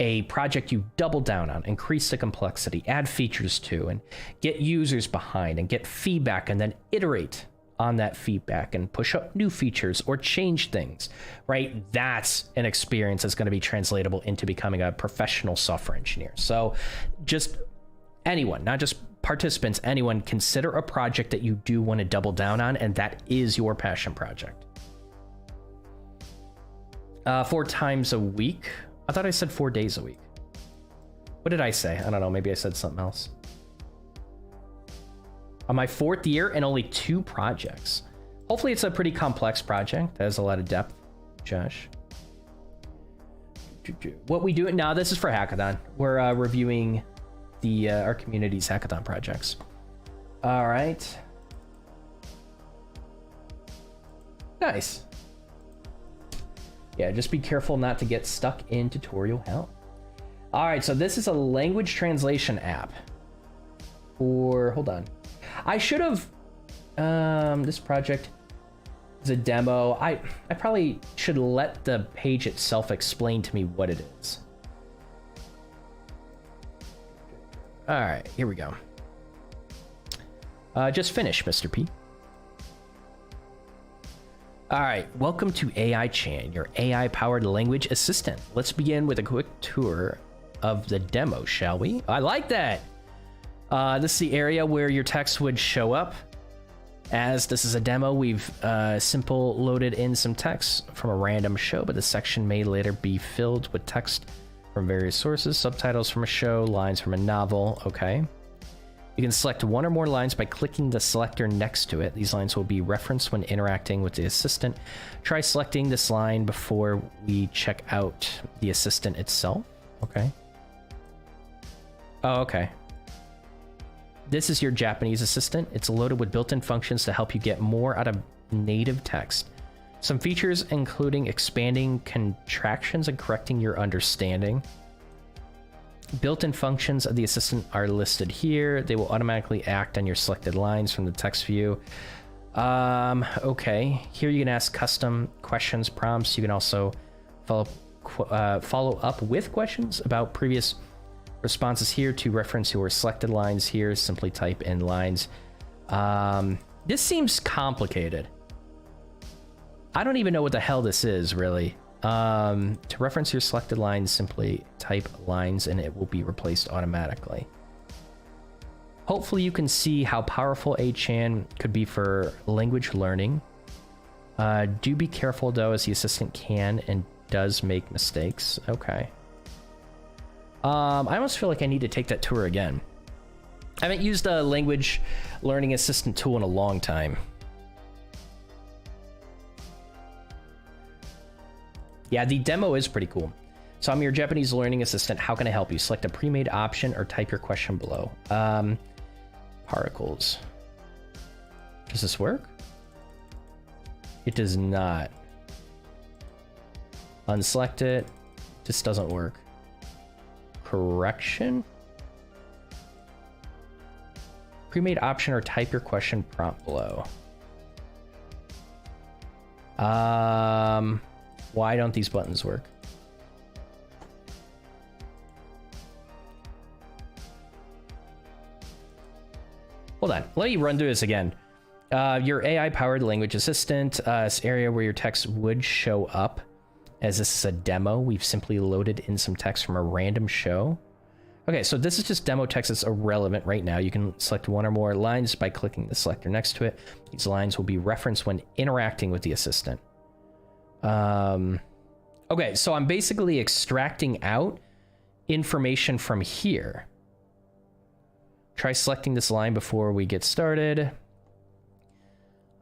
A project you double down on, increase the complexity, add features to, and get users behind and get feedback, and then iterate on that feedback and push up new features or change things, right? That's an experience that's going to be translatable into becoming a professional software engineer. So just anyone, not just participants, anyone, consider a project that you do want to double down on, and that is your passion project. 4 times a week. I thought I said 4 days a week. What did I say? I don't know. Maybe I said something else. On my 4th year and only 2 projects. Hopefully it's a pretty complex project that has a lot of depth. Josh. What we do now, this is for Hackathon. We're reviewing the our community's Hackathon projects. All right. Nice. Yeah, just be careful not to get stuck in tutorial hell. All right, so this is a language translation app. Or, hold on. I should have, this project is a demo. I probably should let the page itself explain to me what it is. All right, here we go. Just finish, Mr. P. All right, welcome to AI Chan, your AI-powered language assistant. Let's begin with a quick tour of the demo, shall we? I like that. This is the area where your text would show up. As this is a demo, we've simple loaded in some text from a random show, but the section may later be filled with text from various sources, subtitles from a show, lines from a novel. Okay. You can select one or more lines by clicking the selector next to it. These lines will be referenced when interacting with the assistant. Try selecting this line before we check out the assistant itself. Okay. Oh, okay. This is your Japanese assistant. It's loaded with built-in functions to help you get more out of native text. Some features including expanding contractions and correcting your understanding. Built-in functions of the assistant are listed here. They will automatically act on your selected lines from the text view. Okay. Here you can ask custom questions, prompts. You can also follow up with questions about previous responses here to reference your selected lines here. Simply type in lines. This seems complicated. I don't even know what the hell this is, really. To reference your selected lines, simply type lines and it will be replaced automatically. Hopefully you can see how powerful A-Chan could be for language learning. Do be careful though, as the assistant can and does make mistakes. Okay. I almost feel like I need to take that tour again. I haven't used a language learning assistant tool in a long time. Yeah, the demo is pretty cool. So I'm your Japanese learning assistant. How can I help you? Select a pre-made option or type your question below. Particles. Does this work? It does not. Unselect it. This doesn't work. Correction? Pre-made option or type your question prompt below. Why don't these buttons work? Hold on, let me run through this again. Your AI-powered language assistant, this area where your text would show up, as this is a demo. We've simply loaded in some text from a random show. Okay, so this is just demo text that's irrelevant right now. You can select one or more lines by clicking the selector next to it. These lines will be referenced when interacting with the assistant. Okay, so I'm basically extracting out information from here. Try selecting this line before we get started.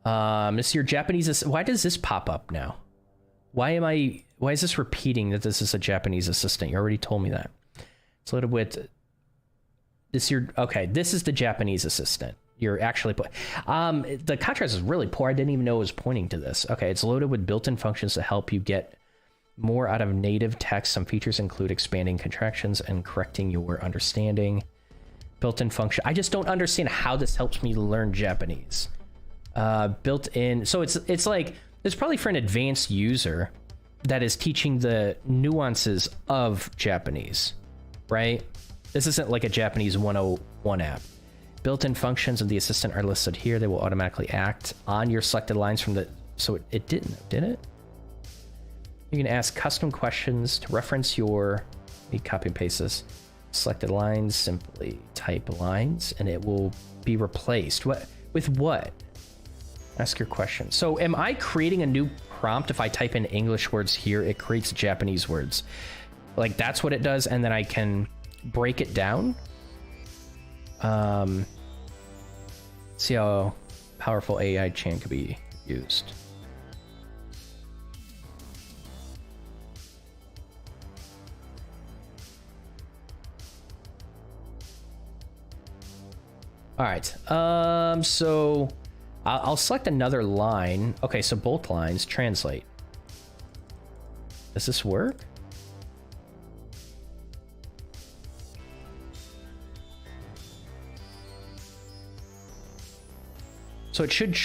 This is your Japanese. Why does this pop up now? Why is this repeating that this is a Japanese assistant? You already told me that. It's loaded with this. Okay, this is the Japanese assistant. You're actually the contrast is really poor. I didn't even know it was pointing to this. Okay, it's loaded with built-in functions to help you get more out of native text. Some features include expanding contractions and correcting your understanding. Built-in function. I just don't understand how this helps me learn Japanese. Built-in. So it's like it's probably for an advanced user that is teaching the nuances of Japanese, right? This isn't like a Japanese 101 app. Built-in functions of the assistant are listed here. They will automatically act on your selected lines from the... So it didn't, did it? You can ask custom questions to reference your... Let me copy and paste this. Selected lines, simply type lines, and it will be replaced. What with what? Ask your question. So am I creating a new prompt? If I type in English words here, it creates Japanese words. Like that's what it does, and then I can break it down. See how powerful AI Chan could be used. All right. So I'll select another line. Okay, so both lines translate. Does this work? So it should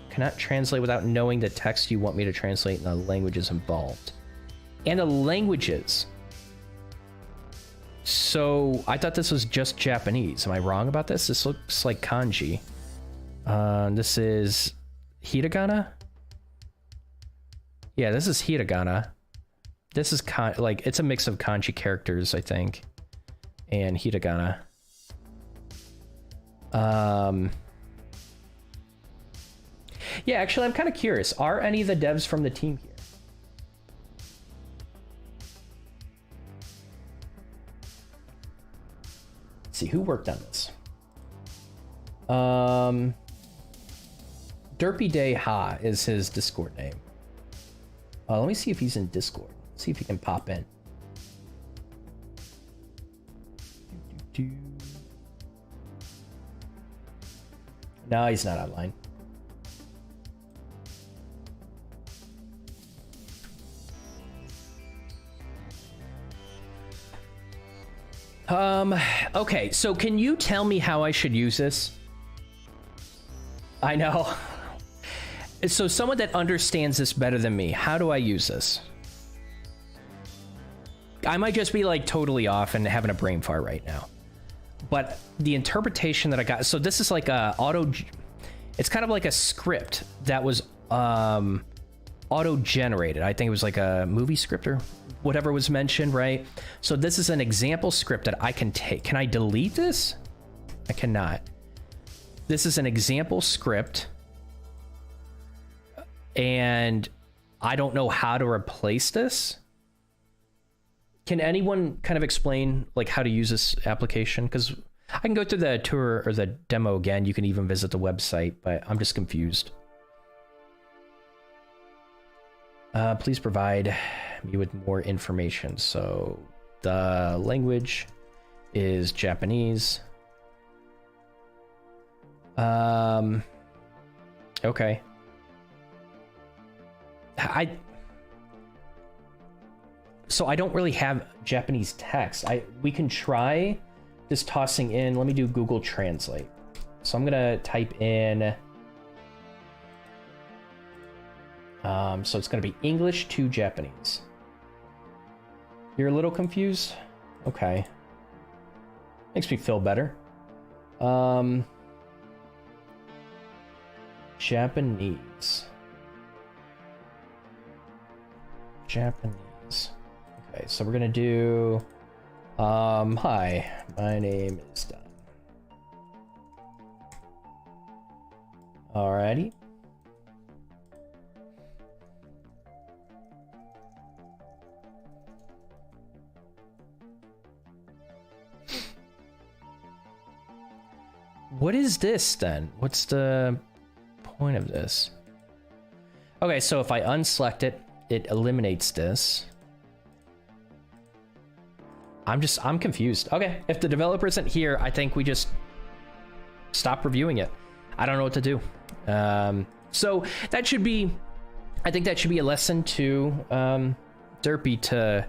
cannot translate without knowing the text you want me to translate and the languages involved. And the languages. So I thought this was just Japanese. Am I wrong about this? This looks like kanji. This is hiragana. Yeah, this is hiragana. This is like it's a mix of kanji characters, I think, and hiragana. Yeah, actually, I'm kind of curious. Are any of the devs from the team here? Let's see, who worked on this? Derpy Day Ha is his Discord name. Let me see if he's in Discord. See if he can pop in. No, he's not online. Okay, so can you tell me how I should use this? I know. So someone that understands this better than me, how do I use this? I might just be like totally off and having a brain fart right now. But the interpretation that I got, so this is like a it's kind of like a script that was auto-generated. I think it was like a movie script or whatever was mentioned, right? So this is an example script that I can take. Can I delete this? I cannot. This is an example script, and I don't know how to replace this. Can anyone kind of explain like how to use this application? Because I can go through the tour or the demo again. You can even visit the website, but I'm just confused. Please provide me with more information. So the language is Japanese. Okay. So I don't really have Japanese text. We can try just tossing in. Let me do Google Translate. So I'm gonna type in. So it's gonna be English to Japanese. You're a little confused? Okay. Makes me feel better. Japanese. Okay, so we're gonna do, hi, my name is Don. Alrighty. What is this then? What's the point of this? Okay, so if I unselect it, it eliminates this. I'm confused. Okay, if the developer isn't here, I think we just stop reviewing it. I don't know what to do. So that should be, I think that should be a lesson to Derpy to,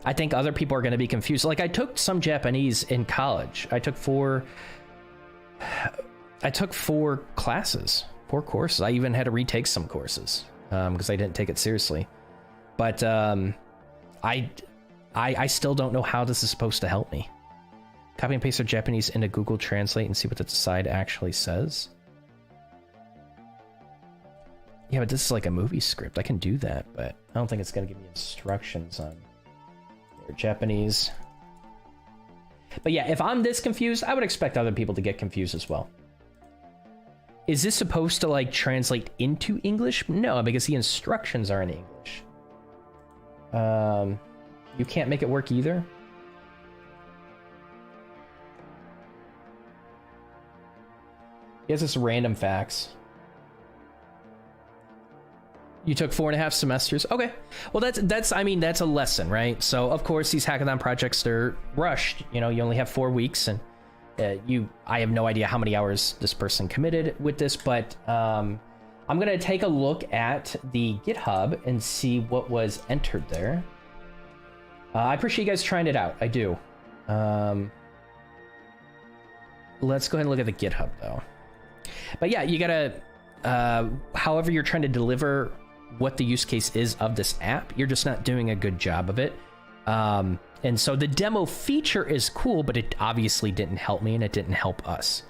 I think other people are going to be confused. Like I took some Japanese in college. I took four classes, 4 courses. I even had to retake some courses because I didn't take it seriously. But I still don't know how this is supposed to help me. Copy and paste the Japanese into Google Translate and see what the side actually says. Yeah, but this is like a movie script. I can do that, but I don't think it's going to give me instructions on their Japanese. But yeah, if I'm this confused, I would expect other people to get confused as well. Is this supposed to like translate into English? No, because the instructions are in English. You can't make it work either? Yes, it's random facts. You took 4.5 semesters. Okay. Well, that's I mean, that's a lesson, right? So of course these hackathon projects, they're rushed. You know, you only have 4 weeks, and I have no idea how many hours this person committed with this, but I'm gonna take a look at the GitHub and see what was entered there. I appreciate you guys trying it out. I do. Let's go ahead and look at the GitHub though. But yeah, you gotta, however you're trying to deliver what the use case is of this app, you're just not doing a good job of it. And so the demo feature is cool, but it obviously didn't help me and it didn't help us.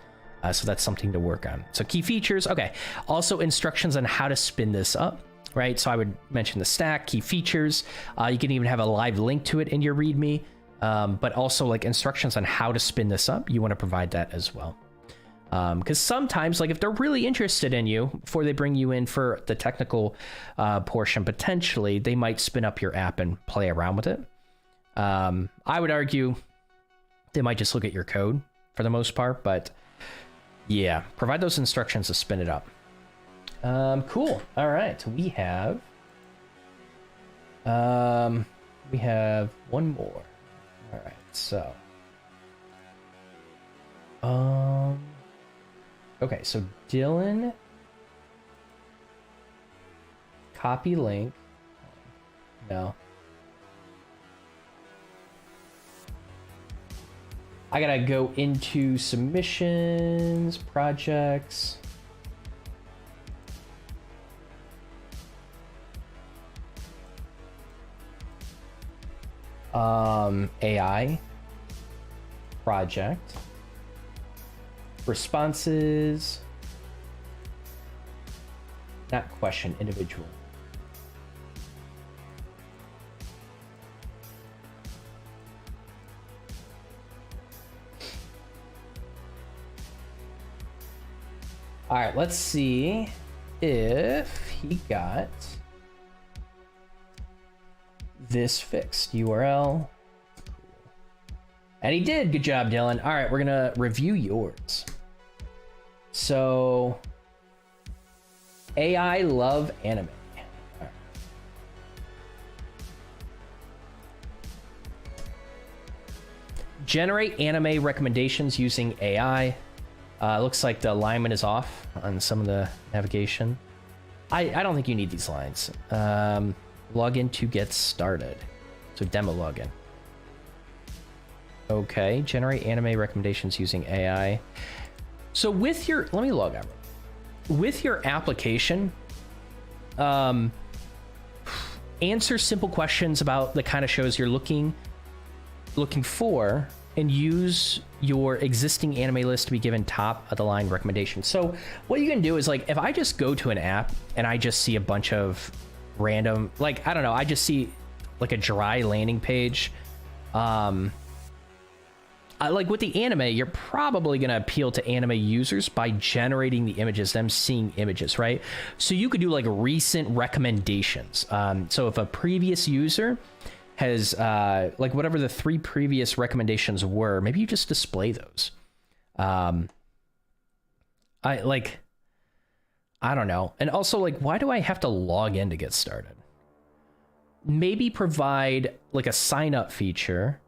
So that's something to work on. So key features, okay. Also instructions on how to spin this up, right? So I would mention the stack, key features. You can even have a live link to it in your README, but also like instructions on how to spin this up. You want to provide that as well. Because sometimes, like if they're really interested in you before they bring you in for the technical portion, potentially they might spin up your app and play around with it. I would argue they might just look at your code for the most part, but yeah, provide those instructions to spin it up. Cool. All right, we have one more. All right, so okay, so Dylan, copy link. No. I gotta go into submissions, projects. AI project, responses, not question, individual. All right, let's see if he got this fixed. URL. And he did. Good job, Dylan. All right, we're gonna review yours. So, AI love anime. Right. Generate anime recommendations using AI. Looks like the alignment is off on some of the navigation. I don't think you need these lines. Login to get started. So demo login. Okay, generate anime recommendations using AI. So with your, let me log out. With your application, answer simple questions about the kind of shows you're looking for, and use your existing anime list to be given top of the line recommendations. So what you can do is, like, if I just go to an app and I just see a bunch of random, like, I don't know, I just see like a dry landing page. Like with the anime, you're probably going to appeal to anime users by generating the images, them seeing images, right? So you could do like recent recommendations. So if a previous user has like whatever the 3 previous recommendations were, maybe you just display those. I don't know. And also, like, why do I have to log in to get started? Maybe provide like a sign up feature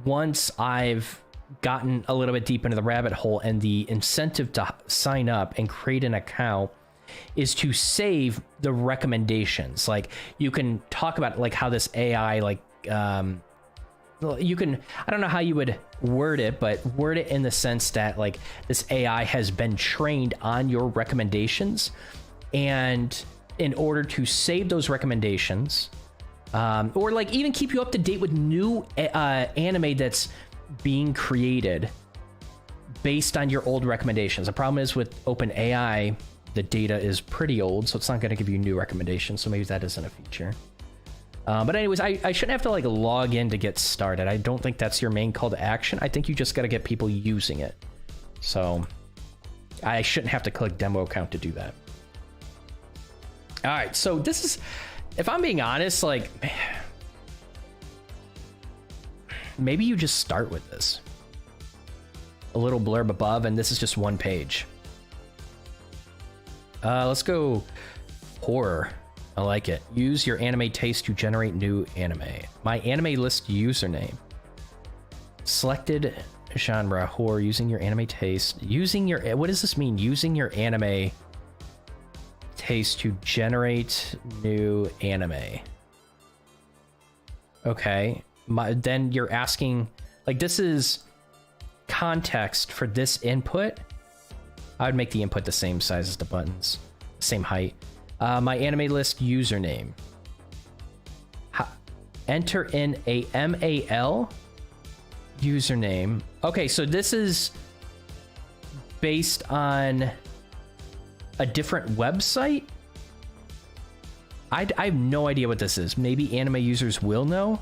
once I've gotten a little bit deep into the rabbit hole, and the incentive to sign up and create an account is to save the recommendations. Like, you can talk about like how this AI, like, you can, I don't know how you would word it, but word it in the sense that like this AI has been trained on your recommendations, and in order to save those recommendations, or like even keep you up to date with new anime that's being created based on your old recommendations. The problem is with OpenAI, the data is pretty old, so it's not going to give you new recommendations. So maybe that isn't a feature. But anyways, I shouldn't have to like log in to get started. I don't think that's your main call to action. I think you just got to get people using it. So I shouldn't have to click demo account to do that. All right, so this is, if I'm being honest, like, maybe you just start with this. A little blurb above, and this is just one page. Let's go horror. I like it. Use your anime taste to generate new anime. My anime list username. Selected genre horror, using your anime taste. Using your, what does this mean? Using your anime taste to generate new anime. Okay. Then you're asking, like, this is context for this input. I would make the input the same size as the buttons, same height. My anime list username. Enter in a MAL username. Okay, so this is based on a different website. I have no idea what this is. Maybe anime users will know.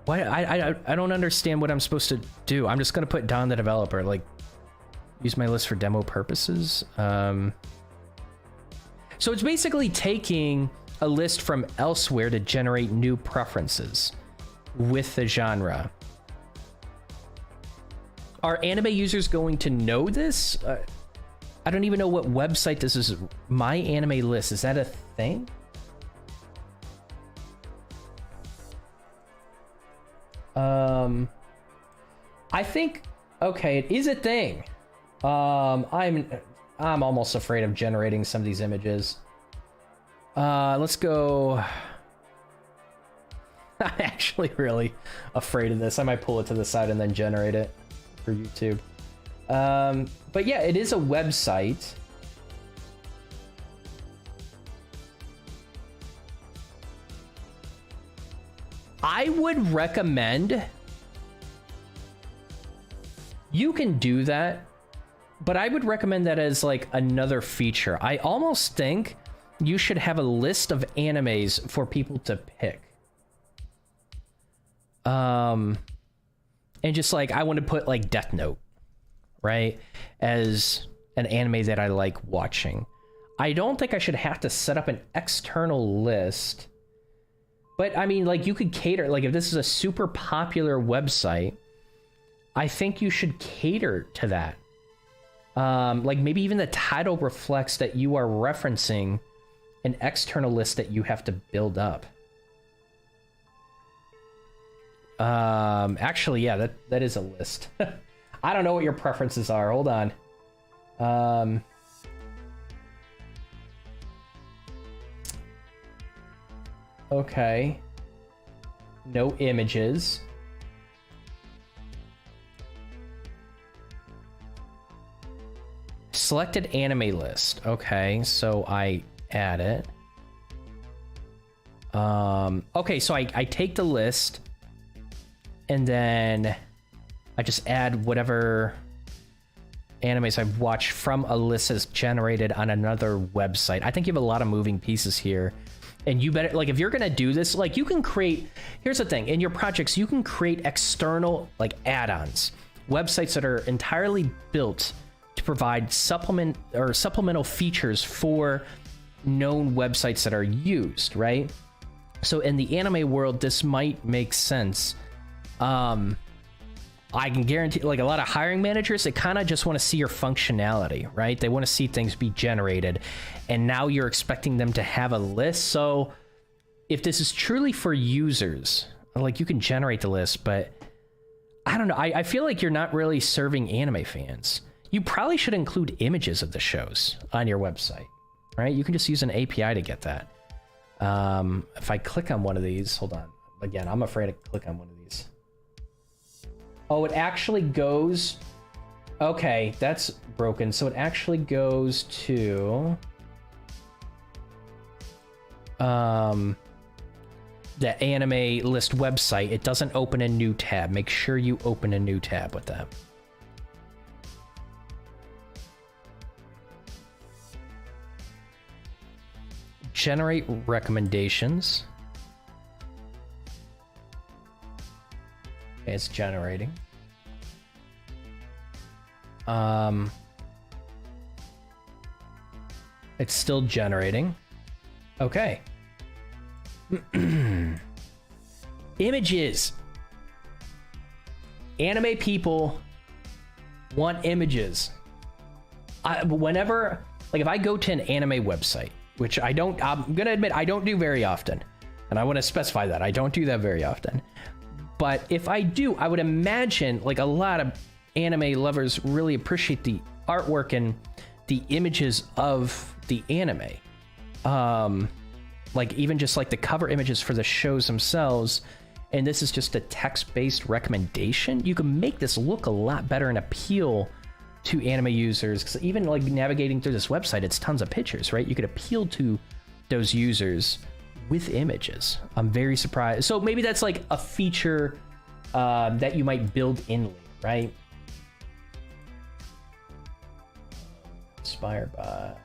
Why I don't understand what I'm supposed to do. I'm just gonna put Don the developer, like, use my list for demo purposes. So it's basically taking a list from elsewhere to generate new preferences with the genre. Are anime users going to know this? I don't even know what website this is. My anime list, is that a thing? I think, okay, it is a thing. I'm almost afraid of generating some of these images. Let's go. I'm actually really afraid of this. I might pull it to the side and then generate it for YouTube. But yeah, it is a website. I would recommend you can do that, but I would recommend that as like another feature. I almost think you should have a list of animes for people to pick. And just like, I want to put like Death Note, right, as an anime that I like watching. I don't think I should have to set up an external list, but I mean, like, you could cater, like, if this is a super popular website, I think you should cater to that. Like, maybe even the title reflects that you are referencing an external list that you have to build up. Actually, yeah, that is a list. I don't know what your preferences are. Hold on. Okay. No images. Selected anime list. Okay, so I add it. Okay, so I take the list, and then I just add whatever animes I've watched from a list that's generated on another website. I think you have a lot of moving pieces here. And you better, like, if you're gonna do this, like, you can create, here's the thing, in your projects, you can create external, like, add-ons, websites that are entirely built to provide supplemental features for known websites that are used, right? So in the anime world, this might make sense. I can guarantee, like, a lot of hiring managers, they kind of just want to see your functionality, right? They want to see things be generated, and now you're expecting them to have a list. So if this is truly for users, like, you can generate the list, but I don't know. I feel like you're not really serving anime fans. You probably should include images of the shows on your website, right? You can just use an API to get that. If I click on one of these, hold on. Again, I'm afraid to click on one of these. Oh, it actually goes... Okay, that's broken. So it actually goes to... the anime list website. It doesn't open a new tab. Make sure you open a new tab with that. Generate recommendations. Okay, it's generating. It's still generating. Okay. Images. Anime people want images. Whenever, like, if I go to an anime website, which I'm gonna admit I don't do very often, and I want to specify that I don't do that very often, but if I do, I would imagine, like, a lot of anime lovers really appreciate the artwork and the images of the anime. Like, even just like the cover images for the shows themselves, and this is just a text-based recommendation. You can make this look a lot better and appeal to anime users, because even like navigating through this website, it's tons of pictures, right? You could appeal to those users with images. I'm very surprised. So maybe that's like a feature that you might build in later, right? InspireBot.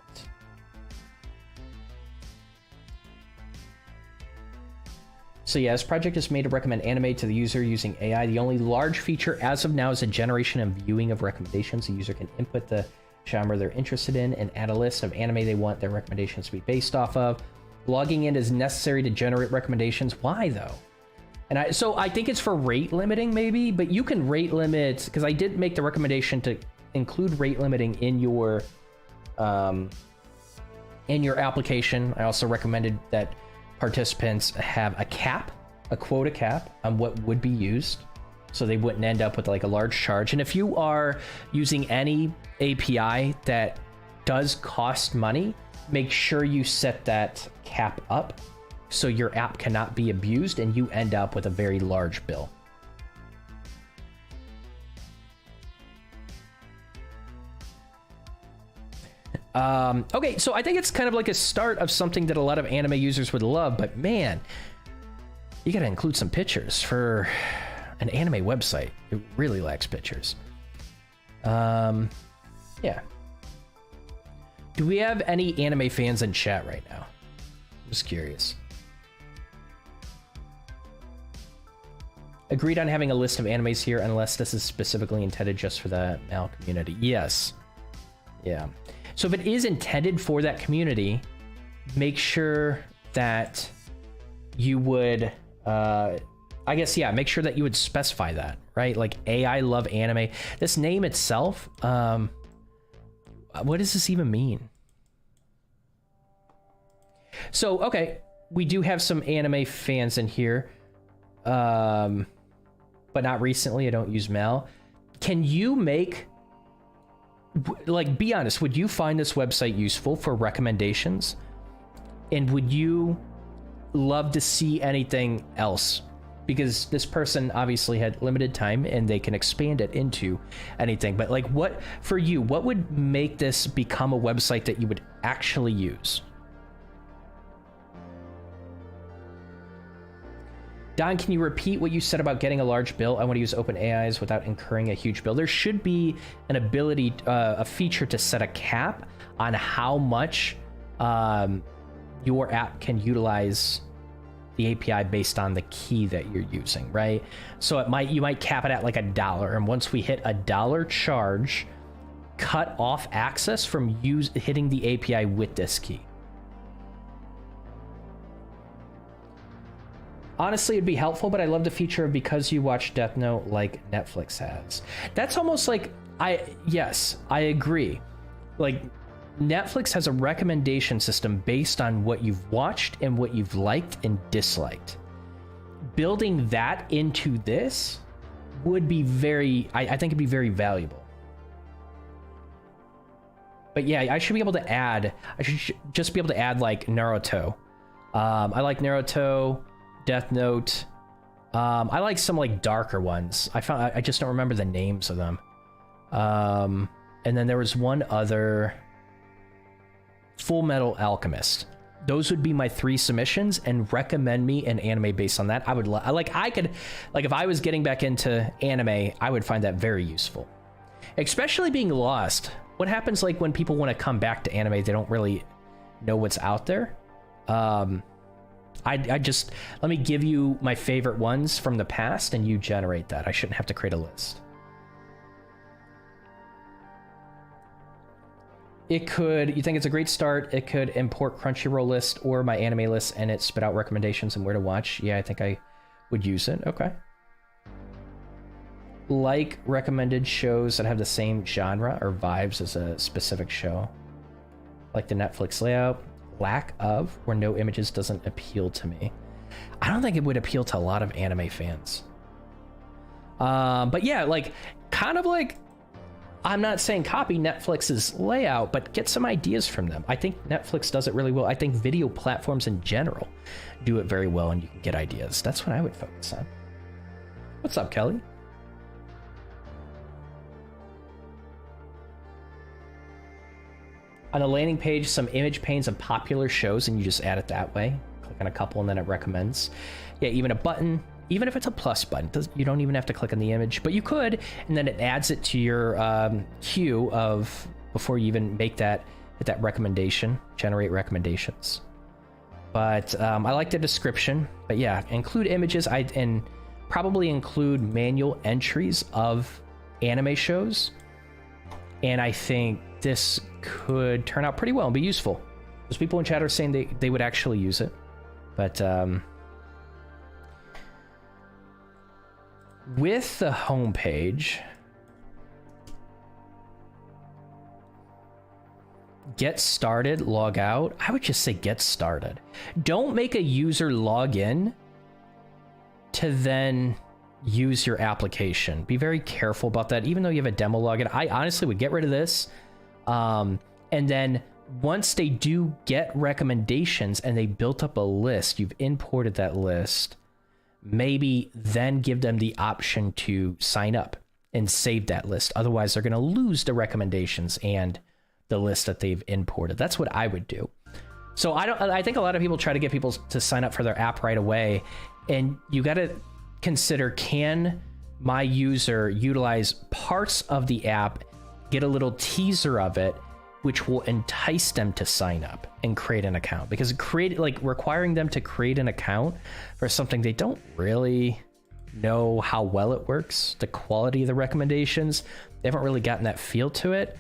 So yeah, this project is made to recommend anime to the user using AI. The only large feature as of now is a generation and viewing of recommendations. The user can input the genre they're interested in and add a list of anime they want their recommendations to be based off of. Logging in is necessary to generate recommendations. Why though? And so I think it's for rate limiting maybe, but you can rate limit, because I did make the recommendation to include rate limiting in your application. I also recommended that participants have a quota cap on what would be used, so they wouldn't end up with like a large charge. And if you are using any API that does cost money, make sure you set that cap up so your app cannot be abused and you end up with a very large bill. Okay, so I think it's kind of like a start of something that a lot of anime users would love, but man, you gotta include some pictures for an anime website. It really lacks pictures. Yeah. Do we have any anime fans in chat right now? Just curious. Agreed on having a list of animes here unless this is specifically intended just for the male community. Yes. Yeah. So if it is intended for that community, make sure that you would, I guess, yeah, make sure that you would specify that, right? Like AI love anime. This name itself, what does this even mean? So, okay, we do have some anime fans in here, but not recently. I don't use Mel. Can you make, like, be honest, would you find this website useful for recommendations? And would you love to see anything else? Because this person obviously had limited time and they can expand it into anything. But like, what, for you, what would make this become a website that you would actually use? Don, can you repeat what you said about getting a large bill? I want to use OpenAI's without incurring a huge bill. There should be an ability, a feature to set a cap on how much your app can utilize the API based on the key that you're using, right? So you might cap it at like $1, and once we hit $1 charge, cut off access from hitting the API with this key. Honestly, it'd be helpful, but I love the feature of because you watch Death Note like Netflix has. That's almost like, yes, I agree. Like, Netflix has a recommendation system based on what you've watched and what you've liked and disliked. Building that into this would be I think it'd be very valuable. But yeah, I should just be able to add like Naruto. I like Naruto, Death Note. I like some like darker ones. I just don't remember the names of them. And then there was one other, Full Metal Alchemist. Those would be my 3 submissions, and recommend me an anime based on that. If I was getting back into anime, I would find that very useful. Especially being lost. What happens like when people want to come back to anime, they don't really know what's out there. Let me give you my favorite ones from the past and you generate that. I shouldn't have to create a list. You think it's a great start. It could import Crunchyroll list or my anime list and it spit out recommendations and where to watch. Yeah, I think I would use it. Okay. Like recommended shows that have the same genre or vibes as a specific show. Like the Netflix layout. Lack of or no images doesn't appeal to me. I don't think it would appeal to a lot of anime fans. But yeah, like, kind of like, I'm not saying copy Netflix's layout, but get some ideas from them. I think Netflix does it really well. I think video platforms in general do it very well, and you can get ideas. That's what I would focus on. What's up, Kelly? On the landing page, some image panes of popular shows, and you just add it that way. Click on a couple, and then it recommends. Yeah, even a button, even if it's a plus button, you don't even have to click on the image, but you could, and then it adds it to your queue of, before you even make hit that recommendation, generate recommendations. But I like the description, but yeah, include images, and probably include manual entries of anime shows. And I think this could turn out pretty well and be useful. There's people in chat are saying they would actually use it. But with the homepage, get started, log out. I would just say get started. Don't make a user log in to then use your application. Be very careful about that. Even though you have a demo login, I honestly would get rid of this. And then once they do get recommendations and they built up a list, you've imported that list, maybe then give them the option to sign up and save that list. Otherwise, they're going to lose the recommendations and the list that they've imported. That's what I would do. So I think a lot of people try to get people to sign up for their app right away. And you got to consider, can my user utilize parts of the app, get a little teaser of it, which will entice them to sign up and create an account? Because requiring them to create an account for something they don't really know how well it works, the quality of the recommendations, they haven't really gotten that feel to it.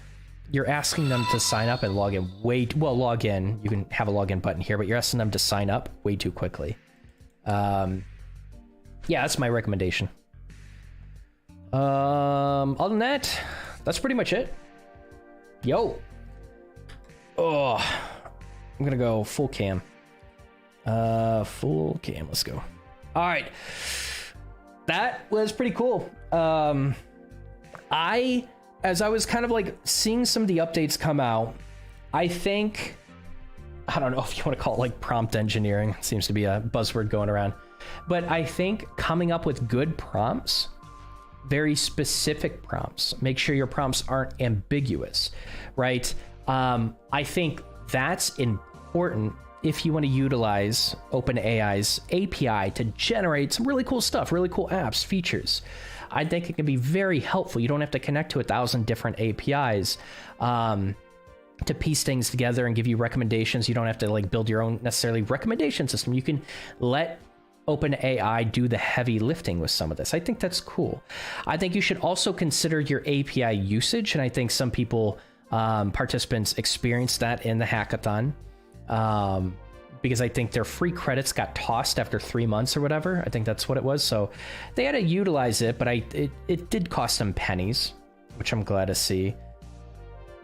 You're asking them to sign up and log in log in. You can have a login button here, but you're asking them to sign up way too quickly. Yeah, that's my recommendation. Other than that, that's pretty much it. Yo. Oh, I'm gonna go full cam. Full cam, let's go. All right. That was pretty cool. As I was kind of like seeing some of the updates come out, I don't know if you want to call it like prompt engineering, seems to be a buzzword going around, but I think coming up with good prompts, very specific prompts, make sure your prompts aren't ambiguous, right? I think that's important if you want to utilize OpenAI's API to generate some really cool stuff, really cool apps, features. I think it can be very helpful. You don't have to connect to 1,000 different APIs to piece things together and give you recommendations. You don't have to like build your own necessarily recommendation system. You can let OpenAI do the heavy lifting with some of this. I think that's cool. I think you should also consider your API usage. And I think some people, participants experienced that in the hackathon. Because I think their free credits got tossed after 3 months or whatever. I think that's what it was. So they had to utilize it, but it did cost them pennies, which I'm glad to see.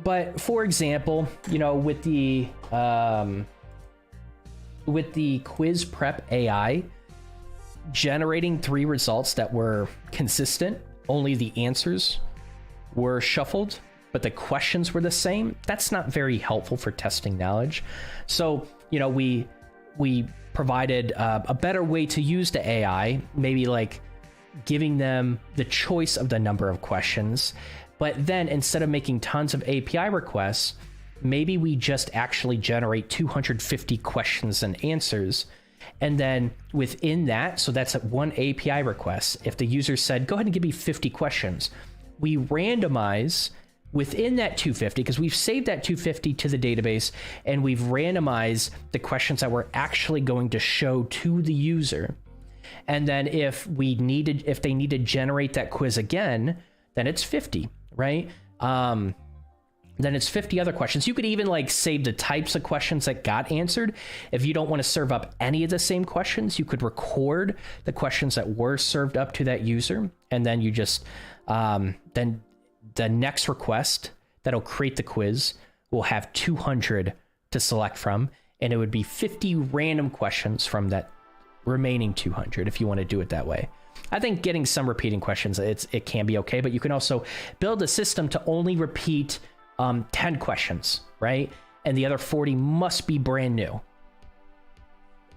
But for example, you know, with the quiz prep AI, generating 3 results that were consistent, only the answers were shuffled, but the questions were the same. That's not very helpful for testing knowledge. So, you know, we provided a better way to use the AI, maybe like giving them the choice of the number of questions. But then instead of making tons of API requests, maybe we just actually generate 250 questions and answers. And then within that, so that's one API request. If the user said, go ahead and give me 50 questions, we randomize within that 250, because we've saved that 250 to the database, and we've randomized the questions that we're actually going to show to the user. And then if they need to generate that quiz again, then it's 50, right? Then it's 50 other questions. You could even like save the types of questions that got answered. If you don't want to serve up any of the same questions, you could record the questions that were served up to that user. And then you just, then the next request that'll create the quiz will have 200 to select from, and it would be 50 random questions from that remaining 200 if you want to do it that way. I think getting some repeating questions, it can be okay, but you can also build a system to only repeat 10 questions, right? And the other 40 must be brand new.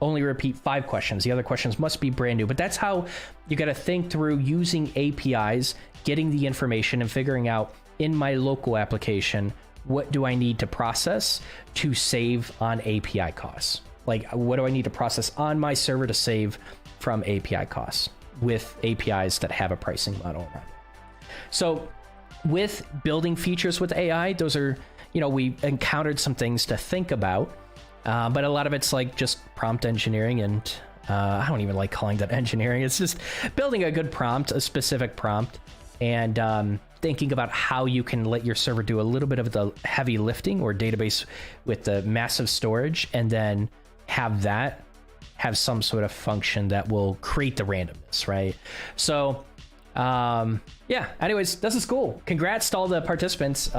Only repeat 5 questions. The other questions must be brand new. But that's how you got to think through using APIs, getting the information and figuring out in my local application, what do I need to process to save on API costs? Like, what do I need to process on my server to save from API costs with APIs that have a pricing model around it? So with building features with AI, those are, you know, we encountered some things to think about. But a lot of it's like just prompt engineering, and I don't even like calling that engineering. It's just building a good prompt, a specific prompt, and thinking about how you can let your server do a little bit of the heavy lifting or database with the massive storage, and then have some sort of function that will create the randomness, right? So yeah, anyways, this is cool. Congrats to all the participants.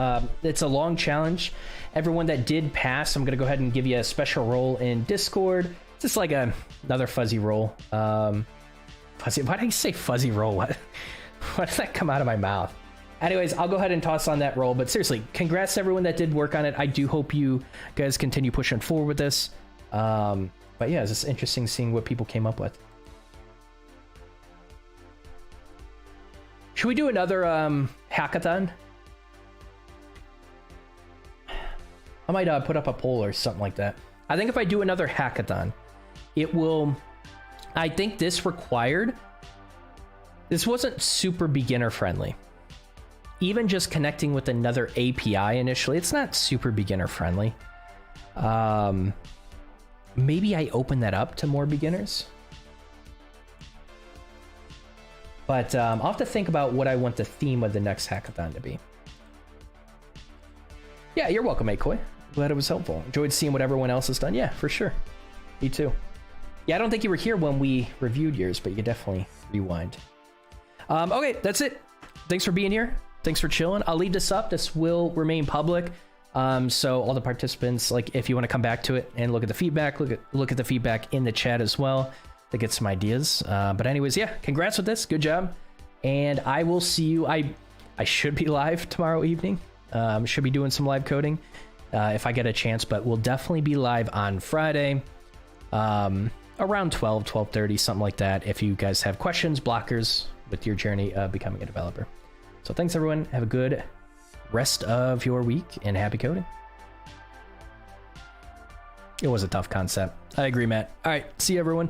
It's a long challenge. Everyone that did pass, I'm going to go ahead and give you a special role in Discord. It's just like another fuzzy role. Fuzzy, why did I say fuzzy role? Why did that come out of my mouth? Anyways, I'll go ahead and toss on that roll. But seriously, congrats to everyone that did work on it. I do hope you guys continue pushing forward with this. But yeah, it's just interesting seeing what people came up with. Should we do another hackathon? I might put up a poll or something like that. I think if I do another hackathon, it will... I think this required... This wasn't super beginner friendly. Even just connecting with another API initially, it's not super beginner friendly. Maybe I open that up to more beginners. But I'll have to think about what I want the theme of the next hackathon to be. Yeah, you're welcome, Akoi. Glad it was helpful. Enjoyed seeing what everyone else has done. Yeah, for sure. Me too. Yeah, I don't think you were here when we reviewed yours, but you can definitely rewind. Okay, that's it. Thanks for being here. Thanks for chilling. I'll leave this up. This will remain public. So all the participants, like if you want to come back to it and look at the feedback, look at the feedback in the chat as well to get some ideas. But anyways, yeah, congrats with this. Good job. And I will see you. I should be live tomorrow evening. Should be doing some live coding if I get a chance, but we'll definitely be live on Friday around 12:30, something like that. If you guys have questions, blockers with your journey of becoming a developer. So thanks everyone. Have a good rest of your week and happy coding. It was a tough concept. I agree, Matt. All right. See you everyone.